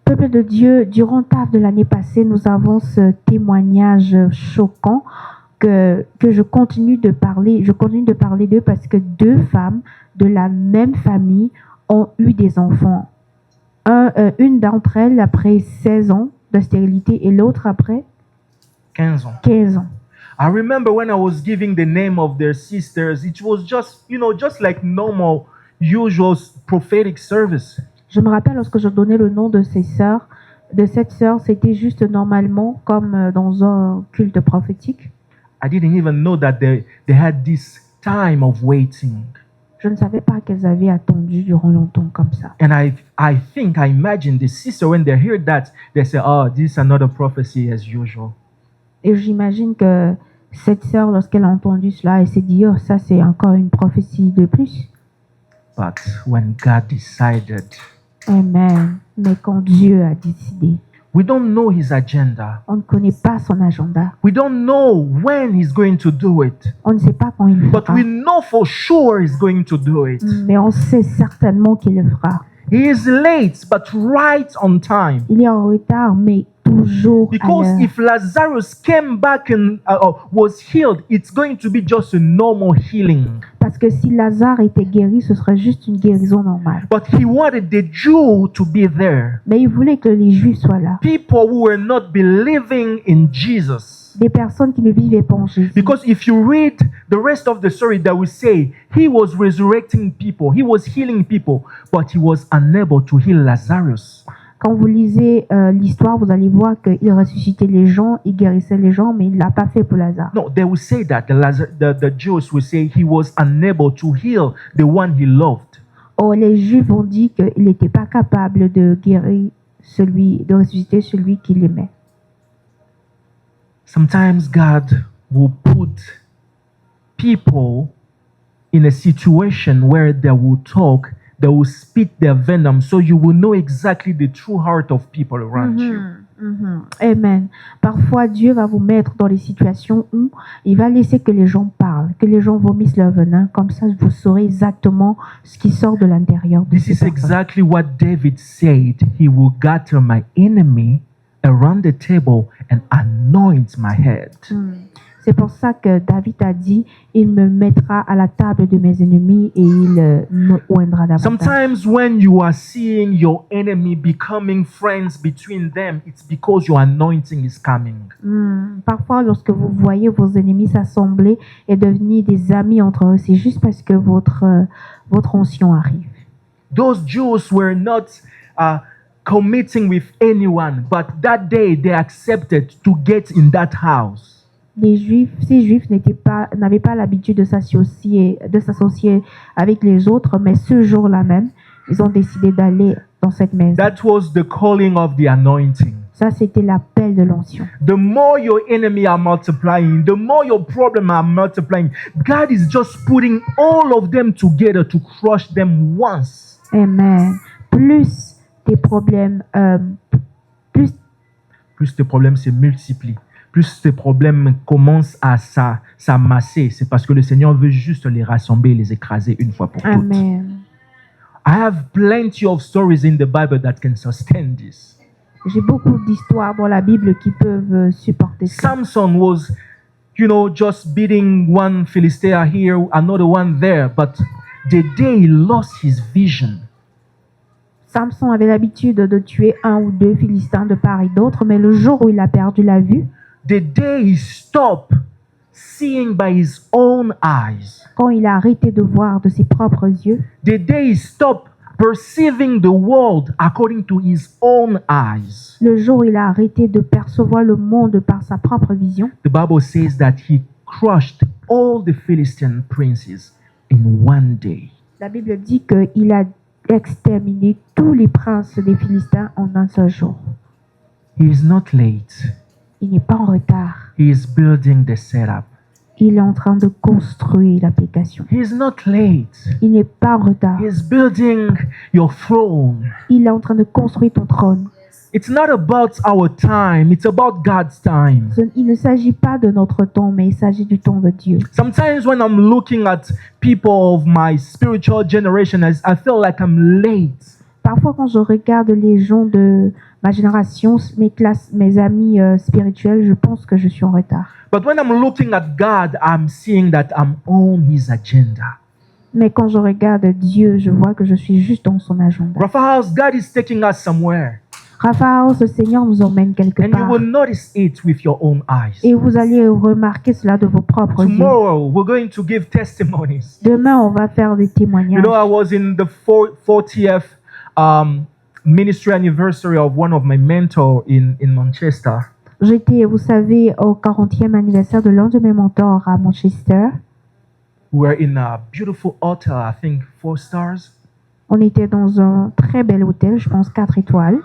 Peuple de Dieu, durant TAF de l'année passée, nous avons ce témoignage choquant que je continue de parler d'eux parce que 2 femmes de la même famille ont eu des enfants. Une d'entre elles après 16 ans de stérilité et l'autre après 15 ans. 15 ans. I remember when I was giving the name of their sisters, it was just like normal, usual prophetic service. Je me rappelle lorsque je donnais le nom de cette sœur, c'était juste normalement comme dans un culte prophétique. I didn't even know that they had this time of waiting. Je ne savais pas qu'elles avaient attendu durant longtemps comme ça. And I imagine the sister, when they hear that, they say, oh, this is another prophecy as usual. Et j'imagine que cette sœur, lorsqu'elle a entendu cela, elle s'est dit, oh, ça c'est encore une prophétie de plus. But when God decided, Amen. Mais quand Dieu a décidé, we don't know his agenda. on ne connaît pas son agenda. We don't know when he's going to do it. On ne sait pas quand il le But fera. we know for sure he's going to do it. Mais on sait certainement qu'il le fera. He is late, but right on time. Il est en retard, mais toujours à Because l'heure. if Lazarus came back and was healed, it's going to be just a normal healing. Parce Parce que si Lazare était guéri, ce serait juste une guérison normale. But he wanted the Jew to be there. Mais il voulait que les Juifs soient là. People who were not believing in Jesus. Des personnes qui ne vivaient pas en Jésus. Because if you read the rest of the story, that will say he was resurrecting people, he was healing people, but he was unable to heal Lazarus. Quand vous lisez l'histoire, vous allez voir qu'il ressuscitait les gens, il guérissait les gens, mais il ne l'a pas fait pour Lazare. No, they will say that the Jews will say he was unable to heal the one he loved. Or, les Juifs ont dit qu'il n'était pas capable de guérir de ressusciter celui qu'il aimait. Sometimes God will put people in a situation where they will talk, they will spit their venom, so you will know exactly the true heart of people around you. Amen. Parfois, Dieu va vous mettre dans des situations où il va laisser que les gens parlent, que les gens vomissent leur venin. Comme ça, vous saurez exactement ce qui sort de l'intérieur de This ces is personnes. exactly what David said. He will gather my enemy around the table and anoint my head. C'est pour ça que David a dit, il me mettra à la table de mes ennemis et il me oindra davantage. Sometimes when you are seeing your enemy becoming friends between them, it's because your anointing is coming. Parfois, lorsque vous voyez vos ennemis s'assembler et devenir des amis entre eux, c'est juste parce que votre onction arrive. Those Jews were not committing with anyone, but that day they accepted to get in that house. Ces Juifs n'avaient pas l'habitude de s'associer avec les autres, mais ce jour-là même, ils ont décidé d'aller dans cette maison. That was the calling of the anointing. Ça, c'était l'appel de l'onction. The more your enemy are multiplying, the more your problem are multiplying. God is just putting all of them together to crush them once. Amen. Plus tes problèmes, Plus tes problèmes se multiplient, plus tes problèmes commencent à s'amasser, c'est parce que le Seigneur veut juste les rassembler, les écraser une fois pour toutes. Amen. I have plenty of stories in the Bible that can sustain this. J'ai beaucoup d'histoires dans la Bible qui peuvent supporter ça. Samson was, just beating one Philistine here, another one there, but the day he lost his vision, Samson avait l'habitude de tuer un ou deux Philistins de part et d'autre, mais le jour où il a perdu la vue, the day he stopped seeing by his own eyes, quand il a arrêté de voir de ses propres yeux, the day he stopped perceiving the world according to his own eyes, le jour où il a arrêté de percevoir le monde par sa propre vision, the Bible says that he crushed all the Philistine princes in one day. la Bible dit qu'il a exterminé tous les princes des Philistins en un seul jour. He is not late. Il n'est pas en retard. He is building the setup. Il est en train de construire l'application. He is not late. Il n'est pas en retard. He is building your throne. Il est en train de construire ton trône. It's not about our time, it's about God's time. Il ne s'agit pas de notre temps, mais il s'agit du temps de Dieu. Sometimes when I'm looking at people of my spiritual generation, I feel like I'm late. Parfois, quand je regarde les gens de ma génération, mes amis spirituels, je pense que je suis en retard. But when I'm looking at God, I'm seeing that I'm on His agenda. Mais quand je regarde Dieu, je vois que je suis juste dans son agenda. Raphael, God is taking us somewhere. Raphaël, ce Seigneur nous emmène quelque And you part. will notice it with your own eyes. Et vous allez remarquer cela de vos propres yeux. Tomorrow, we're going to give testimonies. Demain, on va faire des témoignages. I was in the 40th ministry anniversary of one of my mentors in Manchester. J'étais, vous savez, au 40e anniversaire de l'un de mes mentors à Manchester. We were in a beautiful hotel, I think 4 stars. On était dans un très bel hôtel, je pense 4 étoiles.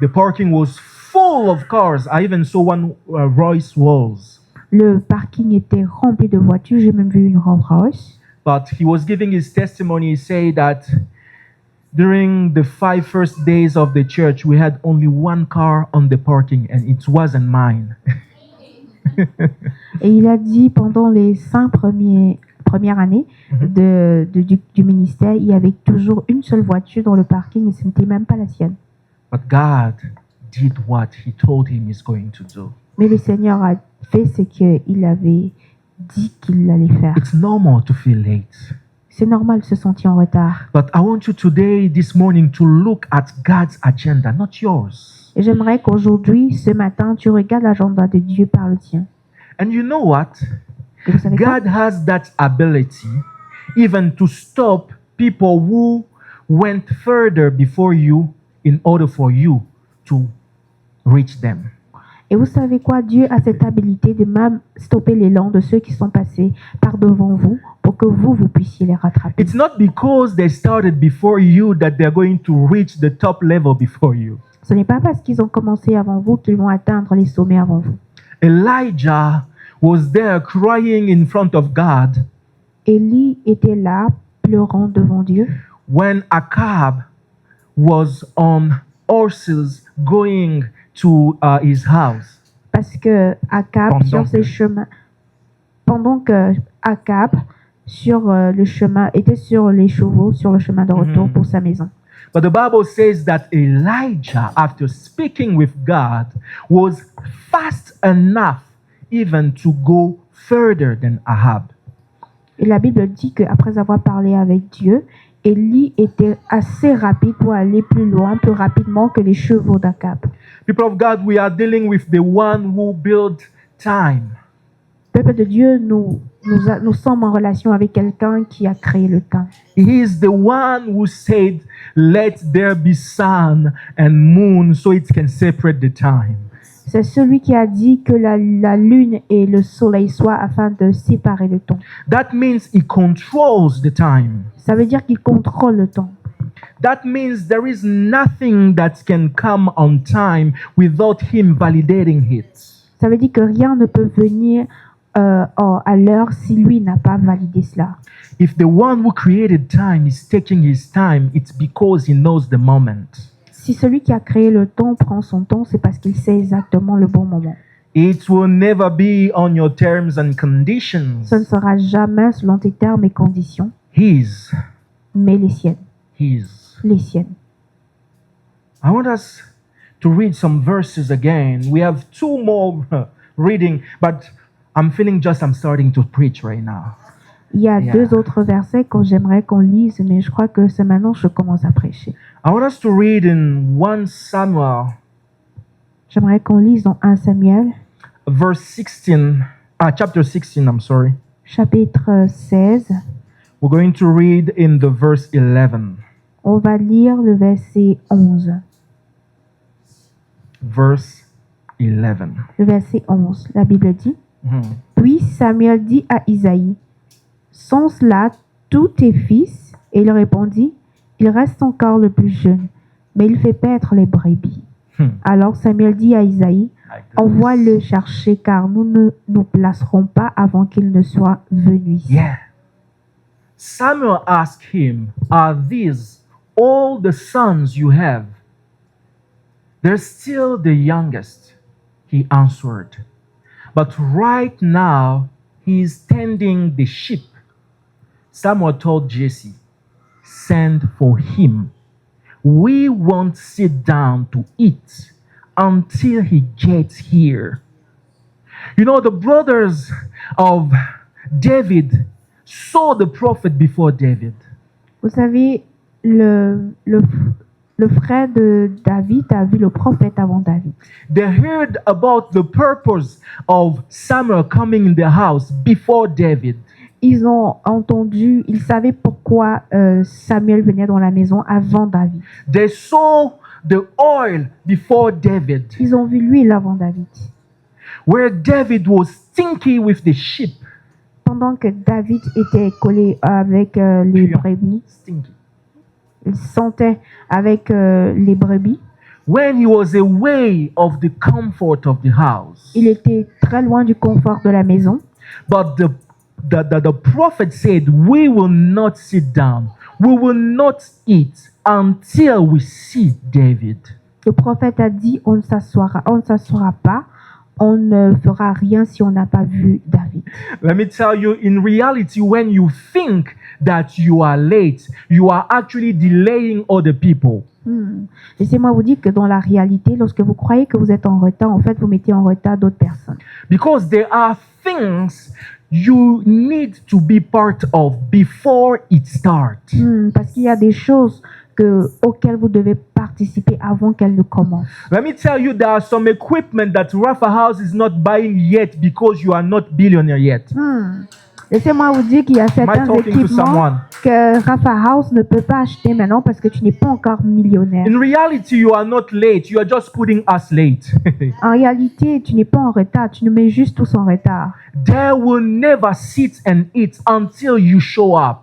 The parking was full of cars. I even saw one Rolls Royce. Le parking était rempli de voitures. J'ai même vu une Rolls Royce. But he was giving his testimony. He said that during the 5 first days of the church, we had only one car on the parking, and it wasn't mine. Et il a dit pendant les 5 premières années du ministère, il y avait toujours une seule voiture dans le parking et ce n'était même pas la sienne. But God did what He told him He's going to do. Mais le Seigneur a fait ce qu'il avait dit qu'il allait faire. It's normal to feel late. C'est normal de se sentir en retard. But I want you today, this morning, to look at God's agenda, not yours. Et j'aimerais qu'aujourd'hui, ce matin, tu regardes l'agenda de Dieu par le tien. And you know what? Et vous savez quoi? God has that ability even to stop people who went further before you in order for you to reach them. Et vous savez quoi? Dieu a cette habilité de même stopper l'élan de ceux qui sont passés par devant vous pour que vous puissiez les rattraper. It's not because they started before you that they're going to reach the top level before you. Ce n'est pas parce qu'ils ont commencé avant vous qu'ils vont atteindre les sommets avant vous. Elijah was there crying in front of God Élie était là, pleurant devant Dieu, when Ahab was on horses going to his house. parce que Akab Pendant sur ses que- chemins, pendant que Akab sur le chemin était sur les chevaux sur le chemin de retour Mhm. pour sa maison. But the Bible says that Elijah, after speaking with God, was fast enough even to go further than Ahab. Et la Bible dit qu'après avoir parlé avec Dieu, Élie était assez rapide pour aller plus loin, plus rapidement que les chevaux d'Akab. People of God, we are dealing with the one who built time. Peuple de Dieu, nous sommes en relation avec quelqu'un qui a créé le temps. He is the one who said, "Let there be sun and moon so it can separate the time." C'est celui qui a dit que la lune et le soleil soient afin de séparer le temps. That means he controls the time. Ça veut dire qu'il contrôle le temps. That means there is nothing that can come on time without him validating it. Ça veut dire que rien ne peut venir à l'heure si lui n'a pas validé cela. If the one who created time is taking his time, it's because he knows the moment. Si celui qui a créé le temps prend son temps, c'est parce qu'il sait exactement le bon moment. It will never be on your terms and conditions. Ce ne sera jamais selon tes termes et conditions, His. mais les siennes. His. Les siennes. I want us to read some verses again. We have two more reading, but I'm feeling just I'm starting to preach right now. Il y a Yeah. deux autres versets que j'aimerais qu'on lise, mais je crois que c'est maintenant que je commence à prêcher. I want us to read in 1 Samuel, J'aimerais qu'on lise dans 1 Samuel, chapter 16, I'm sorry. chapitre 16. We're going to read in the verse 11. On va lire le verset 11. Verse 11. Le verset 11, la Bible dit: Mhm. Puis Samuel dit à Isaïe: Sont cela tous tes fils? Et il répondit: Il reste encore le plus jeune, mais il fait paître les brebis. Alors Samuel dit à Isaïe: Envoie-le chercher, car nous ne nous placerons pas avant qu'il ne soit venu ici. Yeah. Samuel asked him, "Are these all the sons you have?" "They're still the youngest," he answered. "But right now he is tending the sheep." Samuel told Jesse, "Send for him. We won't sit down to eat until he gets here." You know, the brothers of David saw the prophet before David. Vous savez, le frère de David a vu le prophète avant David. They heard about the purpose of Samuel coming in the house before David. Ils ont entendu, ils savaient pourquoi Samuel venait dans la maison avant David. They saw the oil before David, Ils ont vu l'huile avant David. where David was stinky with the sheep. Pendant que David était collé avec les brebis, Stinky. il sentait avec les brebis. When he was away of the comfort of the house. Il était très loin du confort de la maison. But the prophet said, "We will not sit down. We will not eat until we see David." Le prophète a dit, on ne s'assoira pas, on ne fera rien si on n'a pas vu David. Let me tell you, in reality, when you think that you are late, you are actually delaying other people. Laissez-moi vous dire que dans la réalité, lorsque vous croyez que vous êtes en retard, en fait, vous mettez en retard d'autres personnes. Because there are things you need to be part of before it starts. Parce qu'il y a des choses auxquelles vous devez participer avant qu'elles ne commencent. Let me tell you, there are some equipment that Rafa House is not buying yet because you are not billionaire yet. Laissez-moi vous dire qu'il y a Am I certains talking to équipements someone? que Rafa House ne peut pas acheter maintenant parce que tu n'es pas encore millionnaire. In reality, you are not late. You are just putting us late. En réalité, tu n'es pas en retard, tu nous mets juste tous en retard. They will never sit and eat until you show up.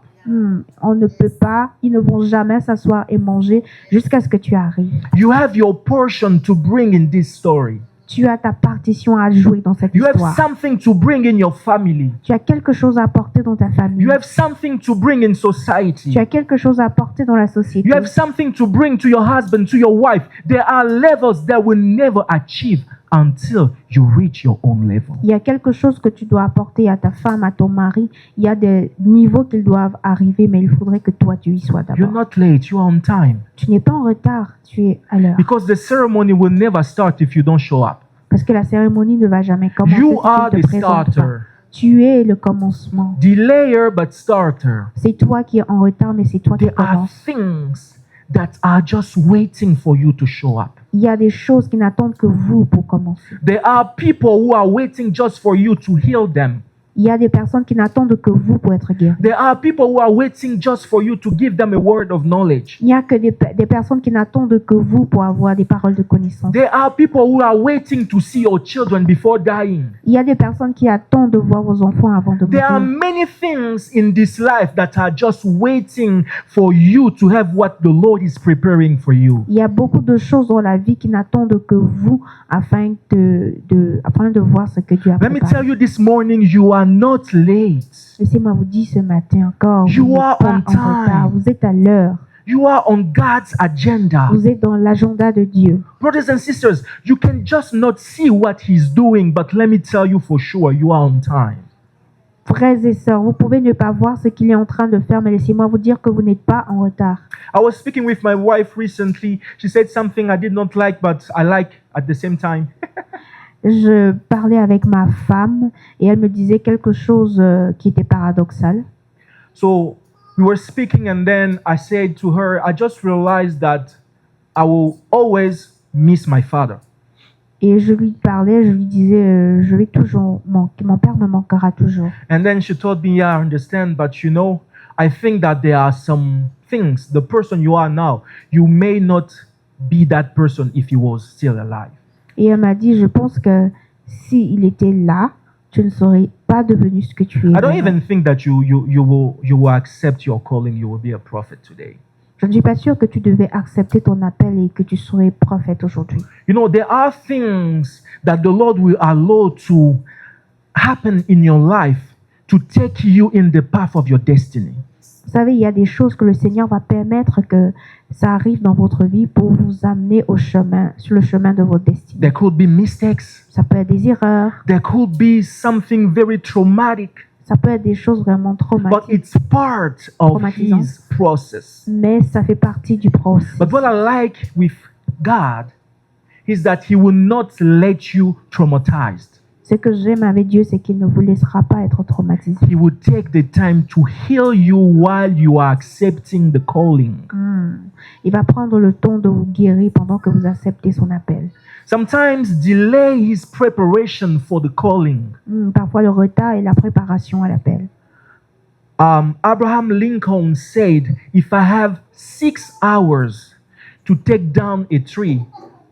On ne peut pas, ils ne vont jamais s'asseoir et manger jusqu'à ce que tu arrives. You have your portion to bring in this story. Tu as ta partition à jouer dans cette You have histoire. something to bring in your family. Tu as quelque chose à apporter dans ta famille. You have something to bring in society. Tu as quelque chose à apporter dans la société. You have something to bring to your husband, to your wife. There are levels that will never achieve until you reach your own level. Il y a quelque chose que tu dois apporter à ta femme, à ton mari. Il y a des niveaux qu'ils doivent arriver, mais il faudrait que toi, tu y sois You're d'abord. not late, you are on time. Tu n'es pas en retard, tu es à l'heure. Because the ceremony will never start if you don't show up. Parce que la cérémonie ne va jamais commencer You si are tu ne the te présentes pas. starter. Tu es le commencement. Delayer but starter. C'est toi qui es en retard, mais c'est toi qui There are commences. things that are just waiting for you to show up. Il y a des choses qui n'attendent que vous pour commencer. There are people who are waiting just for you to heal them. Il y a des personnes qui n'attendent que vous pour être guéries. There are people who are waiting just for you to give them a word of knowledge. Il n'y a que des personnes qui n'attendent que vous pour avoir des paroles de connaissance. There are people who are waiting to see your children before dying. Il y a des personnes qui attendent de voir vos enfants avant de There are mourir. many things in this life that are just waiting for you to have what the Lord is preparing for you. Il y a beaucoup de choses dans la vie qui n'attendent que vous afin de voir ce que Dieu a Let me préparé. tell you this morning, you are not late. Laissez-moi vous dire ce matin encore, You vous are n'êtes pas on en time. retard, vous êtes à l'heure, You are on God's agenda. vous êtes dans l'agenda de Dieu. Brothers and sisters, you can just not see what He's doing, but let me tell you for sure, you are on time. Frères et sœurs, vous pouvez ne pas voir ce qu'il est en train de faire, mais laissez-moi vous dire que vous n'êtes pas en retard. I was speaking with my wife recently. She said something I did not like, but I like at the same time. Je parlais avec ma femme et elle me disait quelque chose qui était paradoxal. So we were speaking, and then I said to her, I just realized that I will always miss my father. Et je lui parlais, je lui disais, je vais toujours manquer, mon père me manquera toujours. And then she told me, yeah, I understand, but you know, I think that there are some things, the person you are now, you may not be that person if he was still alive. Et elle m'a dit, je pense que s'il était là, tu ne serais pas devenu ce que tu es. I don't maintenant. even think that you will accept your calling, you will be a prophet today. Je ne suis pas sûre que tu devais accepter ton appel et que tu serais prophète aujourd'hui. You know, there are things that the Lord will allow to happen in your life to take you in the path of your destiny. Vous savez, il y a des choses que le Seigneur va permettre que ça arrive dans votre vie pour vous amener sur le chemin de votre destinée. There could be mistakes. Ça peut être des erreurs, There could be something very traumatic, ça peut être des choses vraiment but traumatiques, it's part of Traumatisant. His process. mais ça fait partie du processus. But what I like with God is that He will not let you traumatized. Ce que j'aime avec Dieu, c'est qu'il ne vous laissera pas être traumatisé. He will take the time to heal you while you are accepting the calling. Il va prendre le temps de vous guérir pendant que vous acceptez son appel. Sometimes delay His preparation for the calling. Parfois, le retard et la préparation à l'appel. Abraham Lincoln said, if I have 6 hours to take down a tree,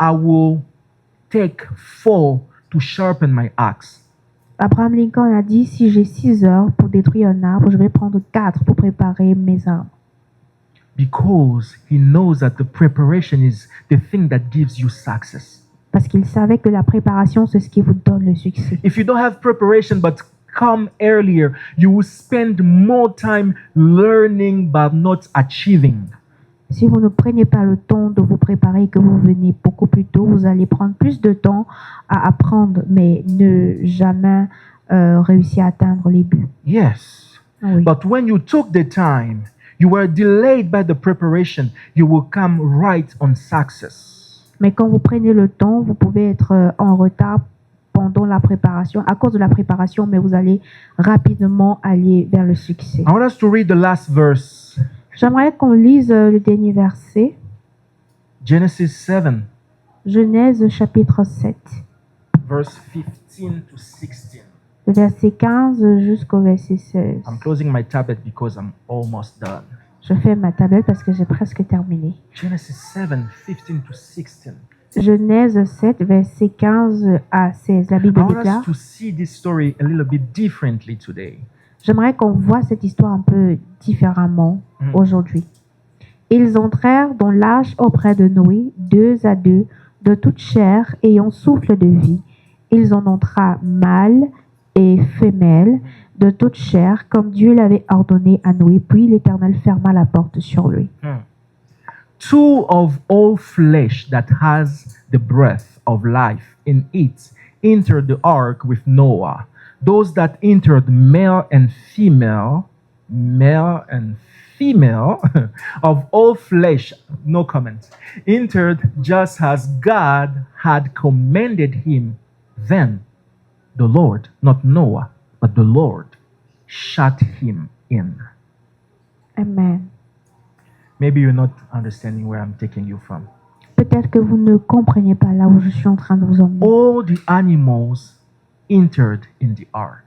I will take 4 to sharpen my axe. Abraham Lincoln a dit, si j'ai 6 heures pour détruire un arbre, je vais prendre 4 pour préparer mes armes. Because he knows that the preparation is the thing that gives you success. Parce qu'il savait que la préparation, c'est ce qui vous donne le succès. If you don't have preparation but come earlier, you will spend more time learning but not achieving. Si vous ne prenez pas le temps de vous préparer et que vous venez beaucoup plus tôt, vous allez prendre plus de temps à apprendre, mais ne jamais réussir à atteindre les buts. Yes. Oui. But when you took the time, you were delayed by the preparation, you will come right on success. Mais quand vous prenez le temps, vous pouvez être en retard pendant la préparation, à cause de la préparation, mais vous allez rapidement aller vers le succès. I want us to read the last verse, J'aimerais qu'on lise le dernier verset, Genesis 7, Genèse chapitre 7, verse 15 to 16. le verset 15 jusqu'au verset 16. I'm closing my tablet because I'm almost done. Je fais ma tablette parce que j'ai presque terminé. Genesis 7, 15 to 16. Genèse 7, verset 15 à 16. La I Bible want déclare, us to see this story a little bit differently today. j'aimerais qu'on voit cette histoire un peu différemment aujourd'hui. Ils entrèrent dans l'arche auprès de Noé, 2 à 2, de toute chair ayant souffle de vie. Ils en entra mâle et femelle, de toute chair, comme Dieu l'avait ordonné à Noé. Puis l'Éternel ferma la porte sur lui. Two of all flesh that has the breath of life in it entered the ark with Noah. Those that entered male and female of all flesh, no comment, entered just as God had commanded him. Then the Lord, not Noah, but the Lord, shut him in. Amen. Maybe you're not understanding where I'm taking you from. Peut-être que vous ne comprenez pas là où je suis en train de vous emmener. All the animals entered in the ark,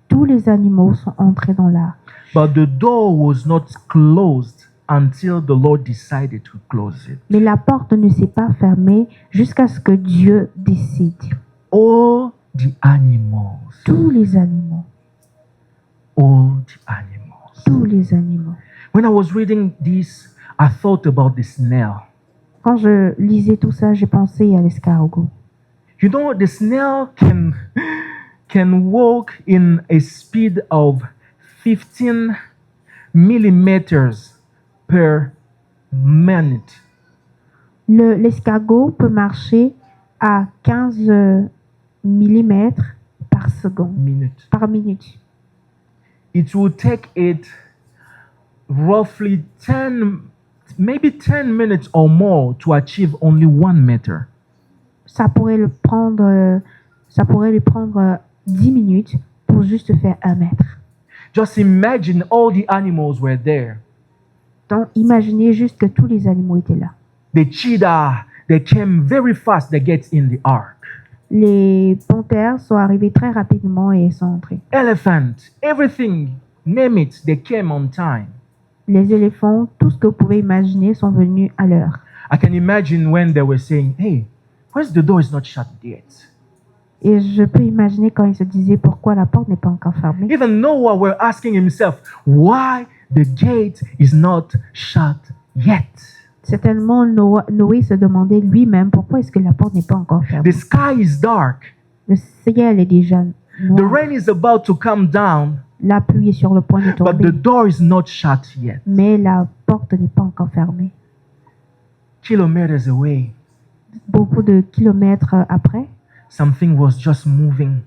Tous les animaux sont entrés dans l'arche. but the door was not closed until the Lord decided to close it. Mais la porte ne s'est pas fermée jusqu'à ce que Dieu décide. All the animals, Tous les animaux. all the animals. Tous les animaux. When I was reading this, I thought about the snail. Quand je lisais tout ça, j'ai pensé à l'escargot. You know, the snail can walk in a speed of 15 millimeters per minute. L'escargot peut marcher à 15 mm par seconde, par minute. It will take it roughly 10 minutes or more to achieve only 1 meter. Ça pourrait lui prendre 10 minutes pour juste faire 1 mètre. Just imagine all the animals were there. Donc, imaginez juste que tous les animaux étaient là. The cheetah, they came very fast, they get in the ark. Les panthères sont arrivés très rapidement et sont entrés. Elephant, everything, name it, they came on time. Les éléphants, tout ce que vous pouvez imaginer, sont venus à l'heure. I can imagine when they were saying, hey, where's the door is not shut yet? Et je peux imaginer quand ils se disaient pourquoi la porte n'est pas encore fermée. Even Noah were asking himself, why the gate is not shut yet? Certainement, Noé se demandait lui-même pourquoi est-ce que la porte n'est pas encore The fermée. sky is dark. Le ciel est déjà The noir. rain is about to come down, La pluie est sur le point de but the tomber. door is not shut yet. Mais la porte n'est pas encore fermée. Kilometers away, Beaucoup de kilomètres après, something was just moving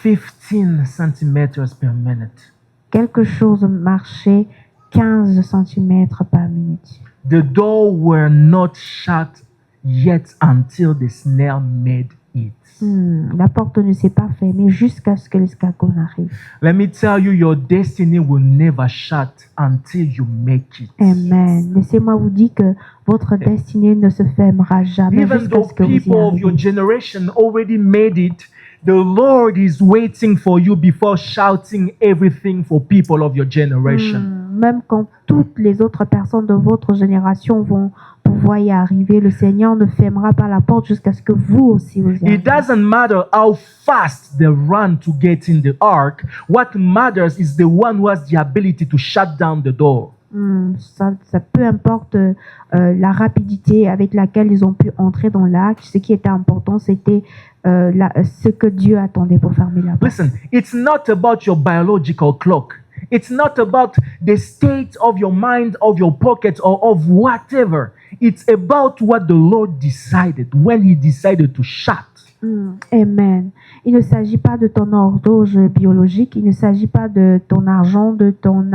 15 centimeters per minute. quelque chose marchait 15 cm par minute. The door were not shut yet until the snail made it. La porte ne s'est pas fermée jusqu'à ce que l'escargot n'arrive. Let me tell you, your destiny will never shut until you make it. Amen. Laissez-moi vous dire que votre destinée ne se fermera jamais Even jusqu'à though ce que vous y people of your arriviez. generation already made it, the Lord is waiting for you before shouting everything for people of your generation. Même quand toutes les autres personnes de votre génération vont pouvoir y arriver, le Seigneur ne fermera pas la porte jusqu'à ce que vous aussi vous y arriviez. It doesn't matter how fast they run to get in the ark. What matters is the one who has the ability to shut down the door. Ça peu importe la rapidité avec laquelle ils ont pu entrer dans l'arc. Ce qui était important, c'était ce que Dieu attendait pour fermer la porte. Listen, it's not about your biological clock. It's not about the state of your mind, of your pocket, or of whatever. It's about what the Lord decided when He decided to shut. Amen. Il ne s'agit pas de ton horloge biologique, il ne s'agit pas de ton argent, de ton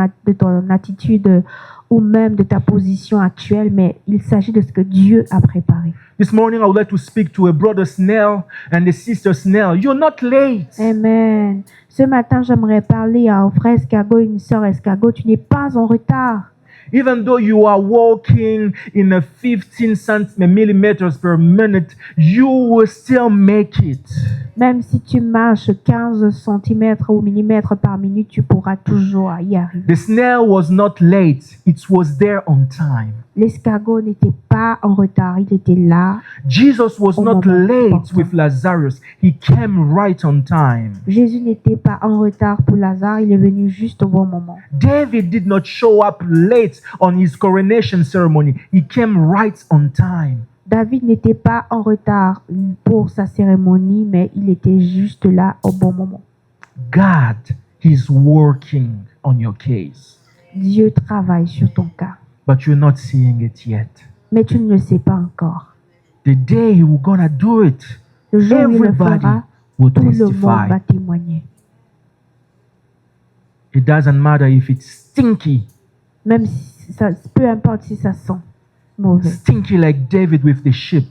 attitude ou même de ta position actuelle, mais il s'agit de ce que Dieu a préparé. This morning, I would like to speak to a brother Snell and a sister Snell. You're not late. Amen. Ce matin, j'aimerais parler à un frère escargot et une sœur escargot. Tu n'es pas en retard. Even though you are walking in a 15 millimeters per minute, you will still make it. Même si tu marches 15 cm ou millimètres par minute, tu pourras toujours y arriver. The snail was not late. It was there on time. L'escargot n'était pas en retard, il était là. Jesus was Au not moment late opportun. with Lazarus. He came right on time. Jésus n'était pas en retard pour Lazare, il est venu juste au bon moment. David did not show up late on his coronation ceremony. He came right on time. David n'était pas en retard pour sa cérémonie, mais il était juste là au bon moment. God is working on your case, Dieu travaille sur ton cas, but you're not seeing it yet. mais tu ne le sais pas encore. The day you're gonna do it, Le jour où il le everybody fera, will tout le monde va testify. témoigner. It doesn't matter if it's stinky, Même si ça, peu importe si ça sent mauvais. stinky like David with the sheep,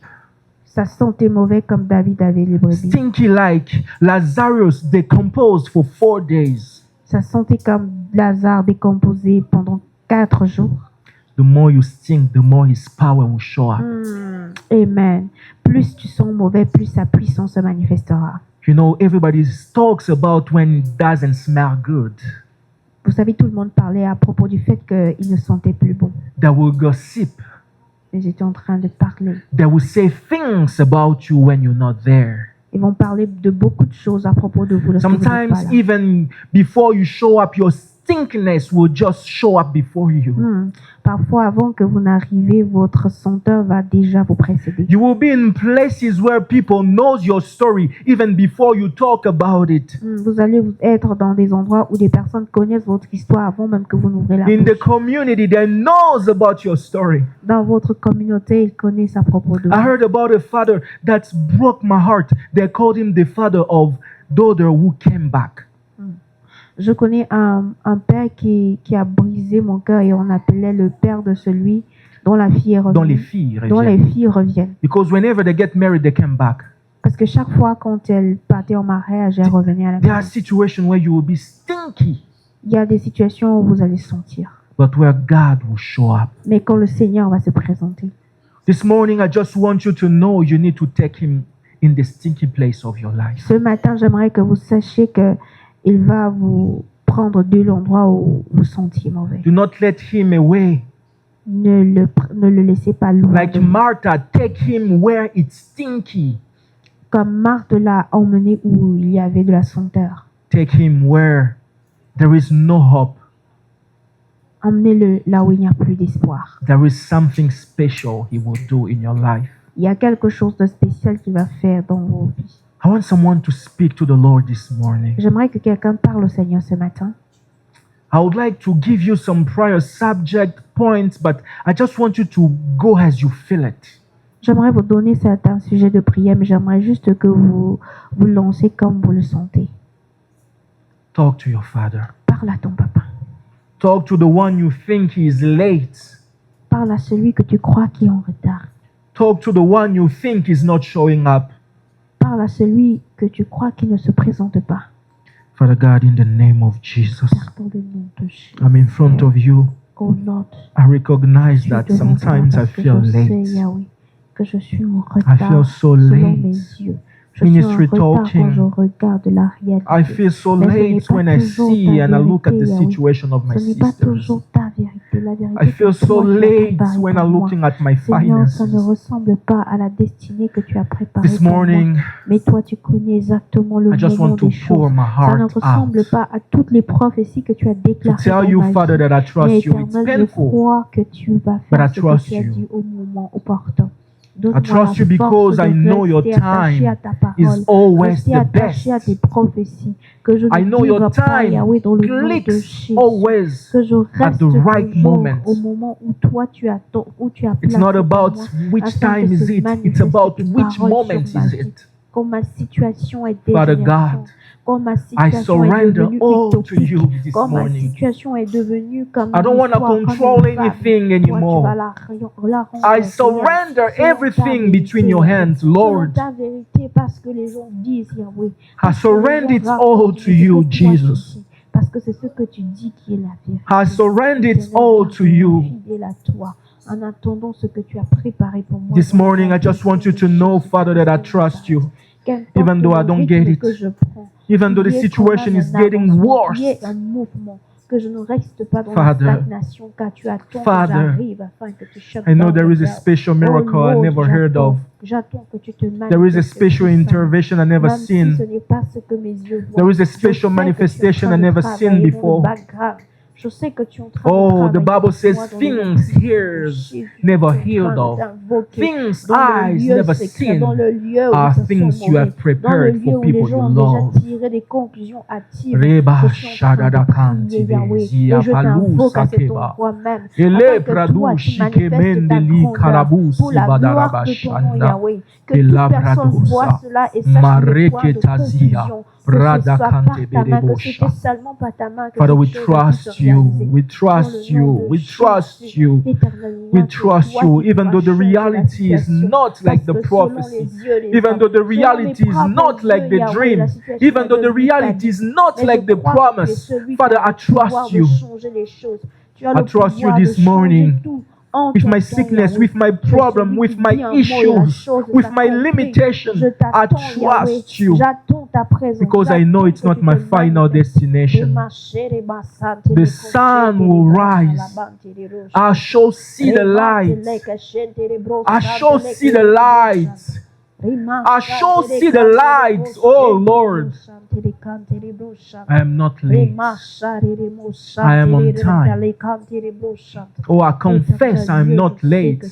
Ça sentait mauvais comme David avait les brebis. stinky like Lazarus decomposed for 4 days. Ça sentait comme Lazare décomposé pendant 4 jours. The more you stink, the more his power will show up. Amen. Plus tu sens mauvais, plus sa puissance se manifestera. You know, everybody talks about when it doesn't smell good. Vous savez, tout le monde parlait à propos du fait qu'il ne sentait plus bon. They will gossip. Ils étaient en train de parler. They will say things about you when you're not there. Ils vont parler de beaucoup de choses à propos de vous. lorsque vous n'êtes pas Sometimes, là. even before you show up, your stinkiness will just show up before you. Parfois, avant que vous n'arrivez, votre senteur va déjà vous précéder. You will be in places where people knows your story even before you talk about it. Vous allez être dans des endroits où des personnes connaissent votre histoire avant même que vous n'ouvrez la In the bouche. community, they knows about your story. Dans votre communauté, ils connaissent à propos de I vous. heard about a father that broke my heart. They called him the father of daughter who came back. Je connais un père qui a brisé mon cœur et on appelait le père de celui dont la fille est Dont les revenue. filles Dont les reviennent. filles reviennent. Because whenever they get married, they come back. Parce que chaque fois quand elles partaient en mariage, elles revenaient à la There are maison. situations where you will be stinky, Il y a des situations où vous allez sentir. but where God will show up. Mais quand le Seigneur va se présenter. This morning, I just want you to know you need to take him in the stinky place of your life. Ce matin, j'aimerais que vous sachiez qu'il va vous prendre de l'endroit où vous sentiez mauvais. Do not let him away. Ne le laissez pas loin. Like de vous. Martha, take him where it's stinky. Comme Marthe l'a emmené où il y avait de la senteur. Take him where there is no hope. Emmenez-le là où il n'y a plus d'espoir. There is something special he will do in your life. Il y a quelque chose de spécial qu'il va faire dans vos vies. I want someone to speak to the Lord this morning. J'aimerais que quelqu'un parle au Seigneur ce matin. I would like to give you some prior subject points, but I just want you to go as you feel it. J'aimerais vous donner certains sujets de prière, mais j'aimerais juste que vous lancez comme vous le sentez. Talk to your father. Parle à ton papa. Talk to the one you think he is late. Parle à celui que tu crois qui est en retard. Talk to the one you think is not showing up. Parle à celui que tu crois qui ne se présente pas. Father God, in the name of Jesus, Père, dans le nom de Jésus. I'm in front of you. Oh Lord, I recognize je that te rends grâce sometimes I parce que feel je sais, late. Yahweh, que je suis en I feel retard so selon late. mes yeux. Je suis en Ministry retard quand talking. je regarde la réalité. I feel so Mais ce n'est late pas when I toujours see ta and I look at the vérité, Yahweh. situation of my Ce n'est pas sisters. toujours ta vérité. La vérité I feel que so toi, tu as late préparée when pour I'm moi. looking at my Seigneur, ça ne finances. ressemble pas à la destinée que tu as préparée This pour moi. morning, Mais toi, tu connais exactement le I just moment want to des pour choses. my Ça ne heart ressemble out pas à toutes les prophéties que tu as to déclarées tell dans you, ma Father, vie. that I Mais trust you. It's Éternel, je painful. crois que tu vas But I faire ce que trust tu as you. dit au moment opportun. I Donne-moi trust la you because force I de know your rester attaché à time ta parole, is always rester the attaché à best. tes prophéties, que je I ne know your vivre pas, time Yahweh, dans le nom de clicks Jésus. always Que je at reste the right toujours moment. au moment où toi tu as It's placé not pour about moi, which afin que time is se it, it's manifestent about tes which paroles moment sur ma is vie. it. Quand ma situation est Father dégénérescente, God, Quand ma I situation est surrender devenue all to utopique, you this quand ma morning. situation est devenue comme I don't une want to histoire, comme control une vague, anything toi, tu vas anymore. la rendre I réelle. surrender Selon ta everything vérité, between your Yahweh. hands, Selon Lord. ta vérité, parce que les gens disent, Yahweh. I Parce que les surrender it gens all racontent, to mais you, c'est toi qui Jesus. dis. Parce que c'est ce que tu dis qui est la vérité. I surrender it Éternel, all to garde-moi you. fidèle à toi, en attendant ce que tu as préparé pour moi. This dans le morning, nom I just want you to précieux de know, Jésus Father, that I Christ de trust you. Nazareth. Qu'importe Even though I le don't rythme get it, que je prends, even though the qu'il y ait situation quand même is un getting avancement, qu'il y ait worse. un mouvement, que je ne reste pas dans Father, la stagnation, car tu attends que Father, j'arrive afin que tu shut I know down there the is a bell. special Oh miracle I Lord, never heard of. j'attends que tu te There is a manifestes special puissamment. intervention I never Même si seen. ce n'est pas ce que mes yeux voient. There is a Je sais special que tu es en manifestation train I de never seen travailler dans le before. background. Je sais que tu es en train de Oh, travailler the Bible pour moi says dans le nom things précieux de ears Jésus. never Tu es en train healed of, d'invoquer things dans le eyes lieu never secret, dans seen, le lieu où are ça sent things you mauvais, have dans le prepared lieu for où les people gens you ont déjà love. tiré des conclusions hâtives. Reba Je suis en train shadada de kanti prier, Yahweh, bezi et je apalu t'invoque à cet sakeba. endroit même, Ele afin que toi pradu tu manifestes ta shikemendeli grandeur karabusi pour la gloire badaraba de ton nom, shanda. Yahweh. Que toute personne voit Elabradosa. cela et sache qu'il n'est point de Mareketazia. confusion, que ce Brada soit par kante ta main, que berebosha. c'était seulement par ta main que Father, we cette chose a pu se trust you. réaliser. We Dans trust le nom you. de We trust Jésus, you. éternellement, We c'est trust toi you, qui even pourras though the changer la reality is situation. not like the Parce que selon prophecy, les yeux, les even hommes, though the selon mes reality is propres not like yeux, the Yahweh, dream, la situation even est though the devenue reality is caduque. not Mais like je the crois que tu es promise, celui qui Father, a I le pouvoir trust de you. changer les choses. Tu as I le trust you pouvoir de this changer morning. tout en With ton my temps, sickness, Yahweh. with my Tu es problem, celui with qui my dit un mot et la issues, chose with my s'accomplit. limitation, Je I t'attends, Yahweh. trust you J'attends ta présence. because I know it's J'attends not que tu my te final manifestes. destination. The sun will rise. I shall see the light. I shall see the light. I shall see the light. Oh Lord, I am not late. I am on time. Oh, I confess I am not late.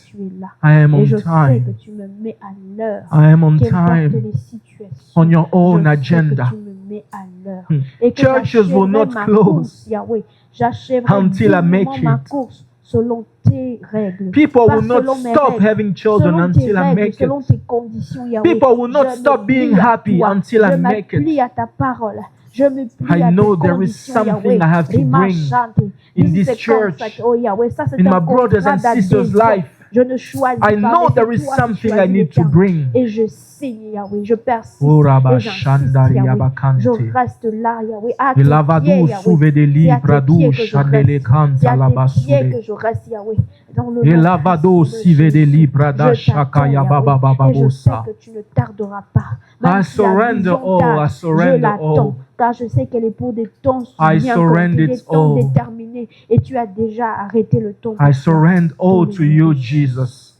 I am Et on je sais que time. tu me mets à l'heure. I am on Qu'importe time les situations, on your own je sais agenda. que tu me mets à l'heure. Hmm. Et que Churches will j'achèverai not ma close course, Yahweh. J'achèverai until I make dignement ma it. course selon tes règles. People Pas will not selon mes stop règles. having children Selon tes until I règles, make selon it. tes conditions, Yahweh. People will not Je me stop being plie à happy toi. until I Je make me plie it. à ta parole. Je me plie I à tes know there is conditions, something Yahweh. I have to Rima bring Shante. in This is this a church, contract. Oh Yahweh, ça c'est in un my brothers and contrat sisters' d'adhésion. life. Je ne choisis I pas, know mais there c'est is toi qui something I choisis need les to termes. bring. Et je signe, Yahweh, je persiste Uraba et j'insiste, Shandari Yahweh. Abakante. Je reste là, Yahweh, à tes pieds, Elavadu Yahweh. Suvedeli C'est à tes pieds Pradu que je Shandele reste. C'est Kanta à tes pieds Labasude. que je reste, Yahweh. Dans le nom Elavado précieux de Sivedeli Jésus, Prada je t'attends, Shakaya Baba Yahweh, Baba et je sais Bosa. que tu ne tarderas pas. Même I si la surrender vision all, I tarde, je surrender l'attends, all. car je sais qu'elle est pour des temps I bien surrender comptés, des it temps all. déterminés, et tu as déjà arrêté le temps. I surrender all to you, Jesus.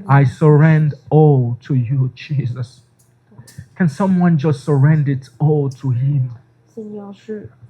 I surrender all to you, Jesus. Can someone just surrender it all to Him? Seigneur,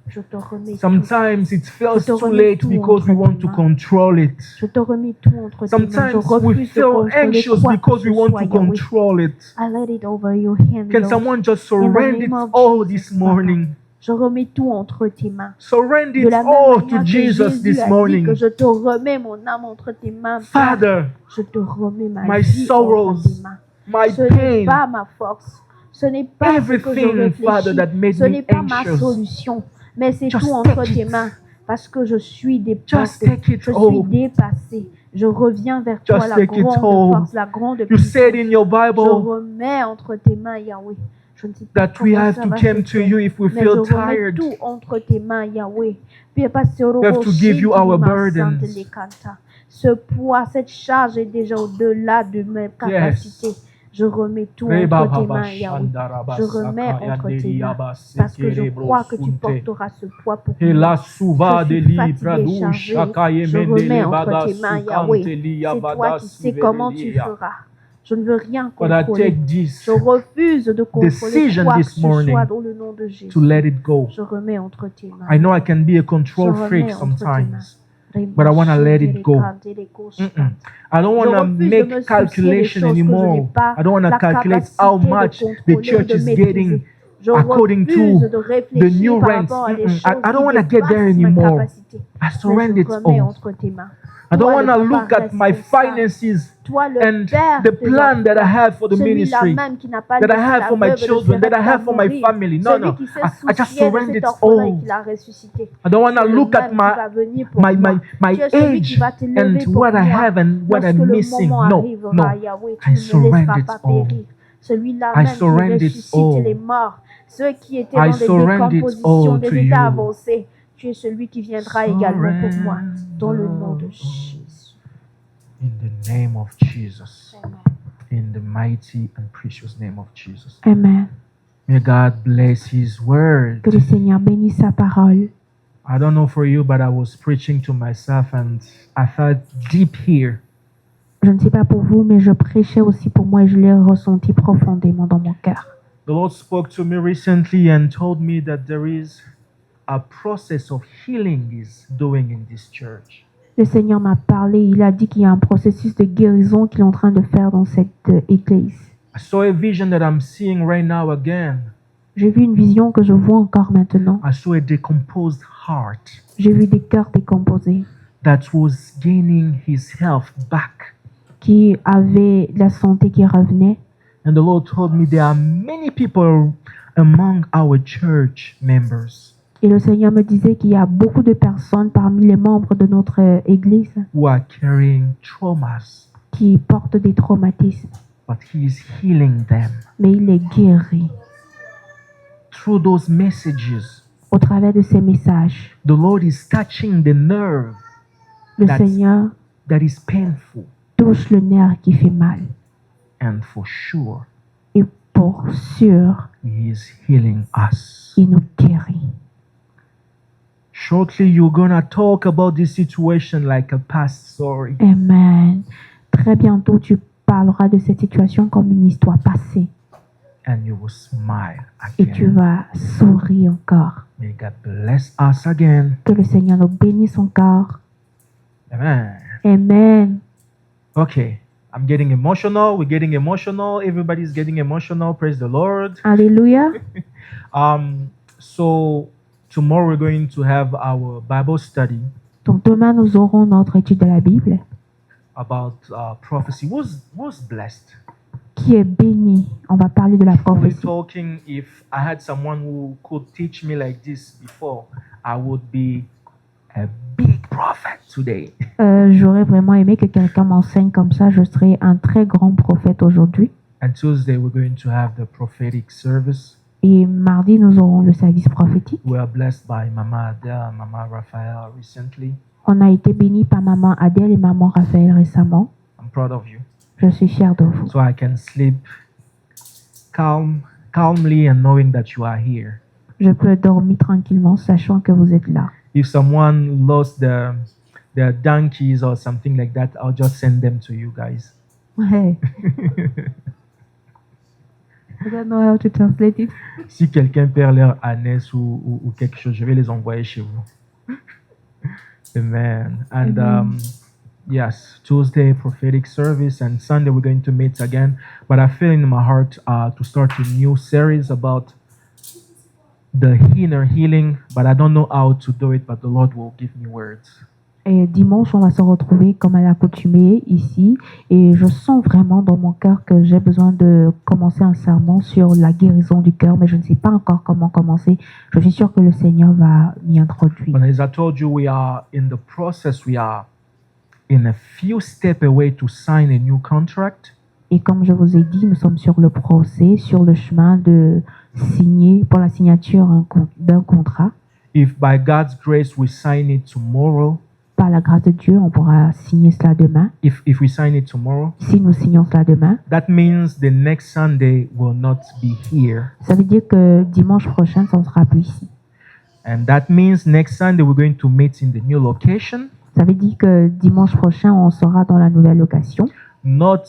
je te remets tout. Sometimes it feels Je te too remets late tout because we entre want tes to mains. control it. Je te remets tout entre tes mains. Je Sometimes we refuse de feel contrôler anxious quoi que because ce we want soit, to Yahweh. control it. I let it over your hand, Can Lord. someone just In the surrender it name of all Jesus, this Papa. morning? Je remets tout entre tes mains. Surrender De it la même all manière to que Jesus Jésus this a dit morning. que je te remets mon âme entre tes mains, Père. Father, Je te remets ma my vie sorrows, entre tes mains. my Ce n'est pain, pas ma force. Ce n'est pas ce que je everything, Father, réfléchis. that made Ce me n'est pas ma anxious. solution. Mais c'est Just tout entre take tes it. mains. Parce que je suis Just dépassée. take it Je suis all. dépassée. Je reviens vers toi, Just la take it grande all. force, la grande You puissance. said in your Je Bible remets entre tes mains, Yahweh. Je ne sais pas that we comment have ça to va come se to faire, you if we mais feel je remets tired. tout entre tes mains, Yahweh. Puis We have to give you our burdens. Ce poids, cette charge est déjà au-delà de mes capacités. Je remets tout entre tes mains, Yahweh. Je remets entre tes mains parce que je crois que tu porteras ce poids pour moi. Ela suva Je de suis li fatiguée, pradu chargée. shakaye Je mendele remets entre bada tes mains, sukante Yahweh. li C'est toi abada qui sais comment tu sivedelia. feras. Je ne veux rien But I contrôler. take this Je refuse de contrôler decision quoi que this ce soit morning dans le nom de Jésus. to let it go. Je remets entre tes mains. I know I can be a control Je freak remets entre tes sometimes, mains. but I want to let it go. I don't want to refuse de me make soucier des calculation choses que je n'ai anymore. pas I don't want to la calculate capacité how de much the contrôler ou church de is maîtriser. getting Je according refuse to de the réfléchir new par ranks. rapport à des choses I don't want qui to get there dépassent ma anymore. capacité. I Mais surrender je it remets all. entre tes mains. I don't Toi, want le to look papa at my responsable. finances Toi, le and père the des plan that I enfants. have for the Celui-là ministry, même qui n'a pas that I laissé have la for my veuve de children, that I Sérepta have for my mourir. family. No, Celui no. qui s'est I just soucié de surrender cet it orphelin et all. qui l'a ressuscité. I don't want Tu es to le look at même qui va venir pour my moi. Tu es celui qui age va te lever and pour what I moi. have and what Lorsque I'm le missing. moment No, arrivera, no. Yahweh, tu I ne me surrender laisseras it pas all. périr. Celui-là I même qui surrender it ressuscite all. les morts, ceux qui étaient I dans des surrender it décompositions, all des to états you. avancés. Tu es celui qui viendra également pour moi. Dans le nom de Jésus. In the name of Jesus. Amen. In the mighty and precious name of Jesus. Amen. May God bless His word. Que le Seigneur bénisse sa parole. I don't know for you, but I was preaching to myself and I felt deep here. Je ne sais pas pour vous, mais je prêchais aussi pour moi et je l'ai ressenti profondément dans mon cœur. The Lord spoke to me recently and told me that there is a process of healing He's doing in this church. Le Seigneur m'a parlé, il a dit qu'il y a un processus de guérison qu'il est en train de faire dans cette église. I saw a vision that I'm seeing right now again. J'ai vu une vision que je vois encore maintenant. I saw a decomposed heart J'ai vu des cœurs décomposés that was gaining his health back. qui avaient la santé qui revenait. And the Lord told me there are many people among our church members Et le Seigneur me disait qu'il y a beaucoup de personnes parmi les membres de notre église who are carrying traumas, qui portent des traumatismes, but He is healing them mais il les guérit through those messages. au travers de ces messages. The Lord is touching the nerve Le That's- Seigneur that is painful, touche le nerf qui fait mal. and for sure, Et pour sûr, He is healing us. il nous guérit. Shortly, you're gonna talk about this situation like a past story. Amen. Très bientôt, tu parleras de cette situation comme une histoire passée. And you will smile Et tu again. vas sourire encore. May God bless us again. Que le Seigneur nous bénisse encore. Amen. Amen. Okay, I'm getting emotional. We're getting emotional. Everybody's getting emotional. Praise the Lord. Alléluia. So tomorrow we're going to have our Bible study Donc demain, nous aurons notre étude de la Bible. about prophecy. Was blessed. Qui est béni. On va parler de la We were prophétie. talking. If I had someone who could teach me like this before, I would be a big prophet today. J'aurais vraiment aimé que quelqu'un m'enseigne comme ça. Je serais un très grand prophète aujourd'hui. And Tuesday we're going to have the prophetic service. Et mardi, nous aurons le service prophétique. We are blessed by Mama Adele and Mama Raphael recently. On a été bénis par maman Adèle et maman Raphaël récemment. I'm proud of you. Je suis fière de vous. So I can sleep calmly and knowing that you are here. Je peux dormir tranquillement, sachant que vous êtes là. If someone lost their donkeys or something like that, I'll just send them to you guys. Ouais. I don't know how to translate it. Si quelqu'un perd leur ânesse ou quelque chose, je vais les envoyer chez vous. Amen. And yes, Tuesday prophetic service and Sunday we're going to meet again. But I feel in my heart to start a new series about the inner healing. But I don't know how to do it. But the Lord will give me words. Et dimanche, on va se retrouver comme à l'accoutumée ici. Et je sens vraiment dans mon cœur que j'ai besoin de commencer un sermon sur la guérison du cœur, mais je ne sais pas encore comment commencer. Je suis sûre que le Seigneur va m'y introduire. But as I told you, we are in the process. We are in a few steps away to sign a new contract. Et comme je vous ai dit, nous sommes sur le procès, sur le chemin de signer, pour la signature d'un contrat. If by God's grace we sign it tomorrow, Par la grâce de Dieu, on pourra signer cela demain. if we sign it tomorrow, Si nous signons cela demain, that means the next Sunday will not be here. ça veut dire que dimanche prochain, ça ne sera plus ici. And that means next Sunday we're going to meet in the new location, Ça veut dire que dimanche prochain, on sera dans la nouvelle location. not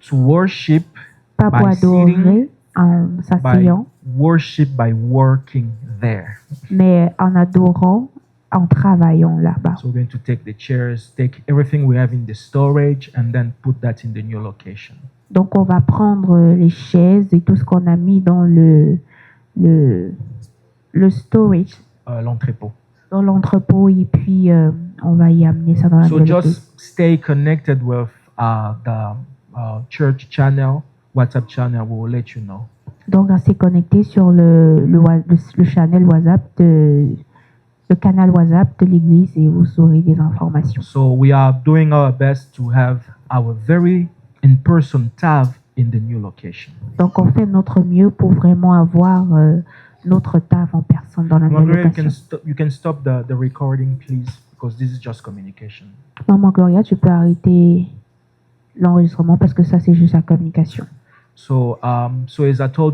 to worship, Pas pour By adorer en by s'asseyant, worship by working there. mais en adorant, en travaillant là-bas. So we're going to take the chairs, take everything we have in the storage, and then put that in the new location. Donc, on va prendre les chaises et tout ce qu'on a mis dans le storage l'entrepôt. dans l'entrepôt et puis on va y amener ça dans la So nouvelle église. just stay connected with the church channel, WhatsApp channel. We will let you know. Donc restez connecté sur le channel WhatsApp le canal WhatsApp de l'église et vous aurez des informations. So we are doing our best to have our very in-person TAV in the new location. Donc on fait notre mieux pour vraiment avoir notre TAV en personne dans la Maman nouvelle Gloria, location. you can stop the recording, please, because this is just communication. Maman Gloria, tu peux arrêter l'enregistrement parce que ça c'est juste la communication. So as I told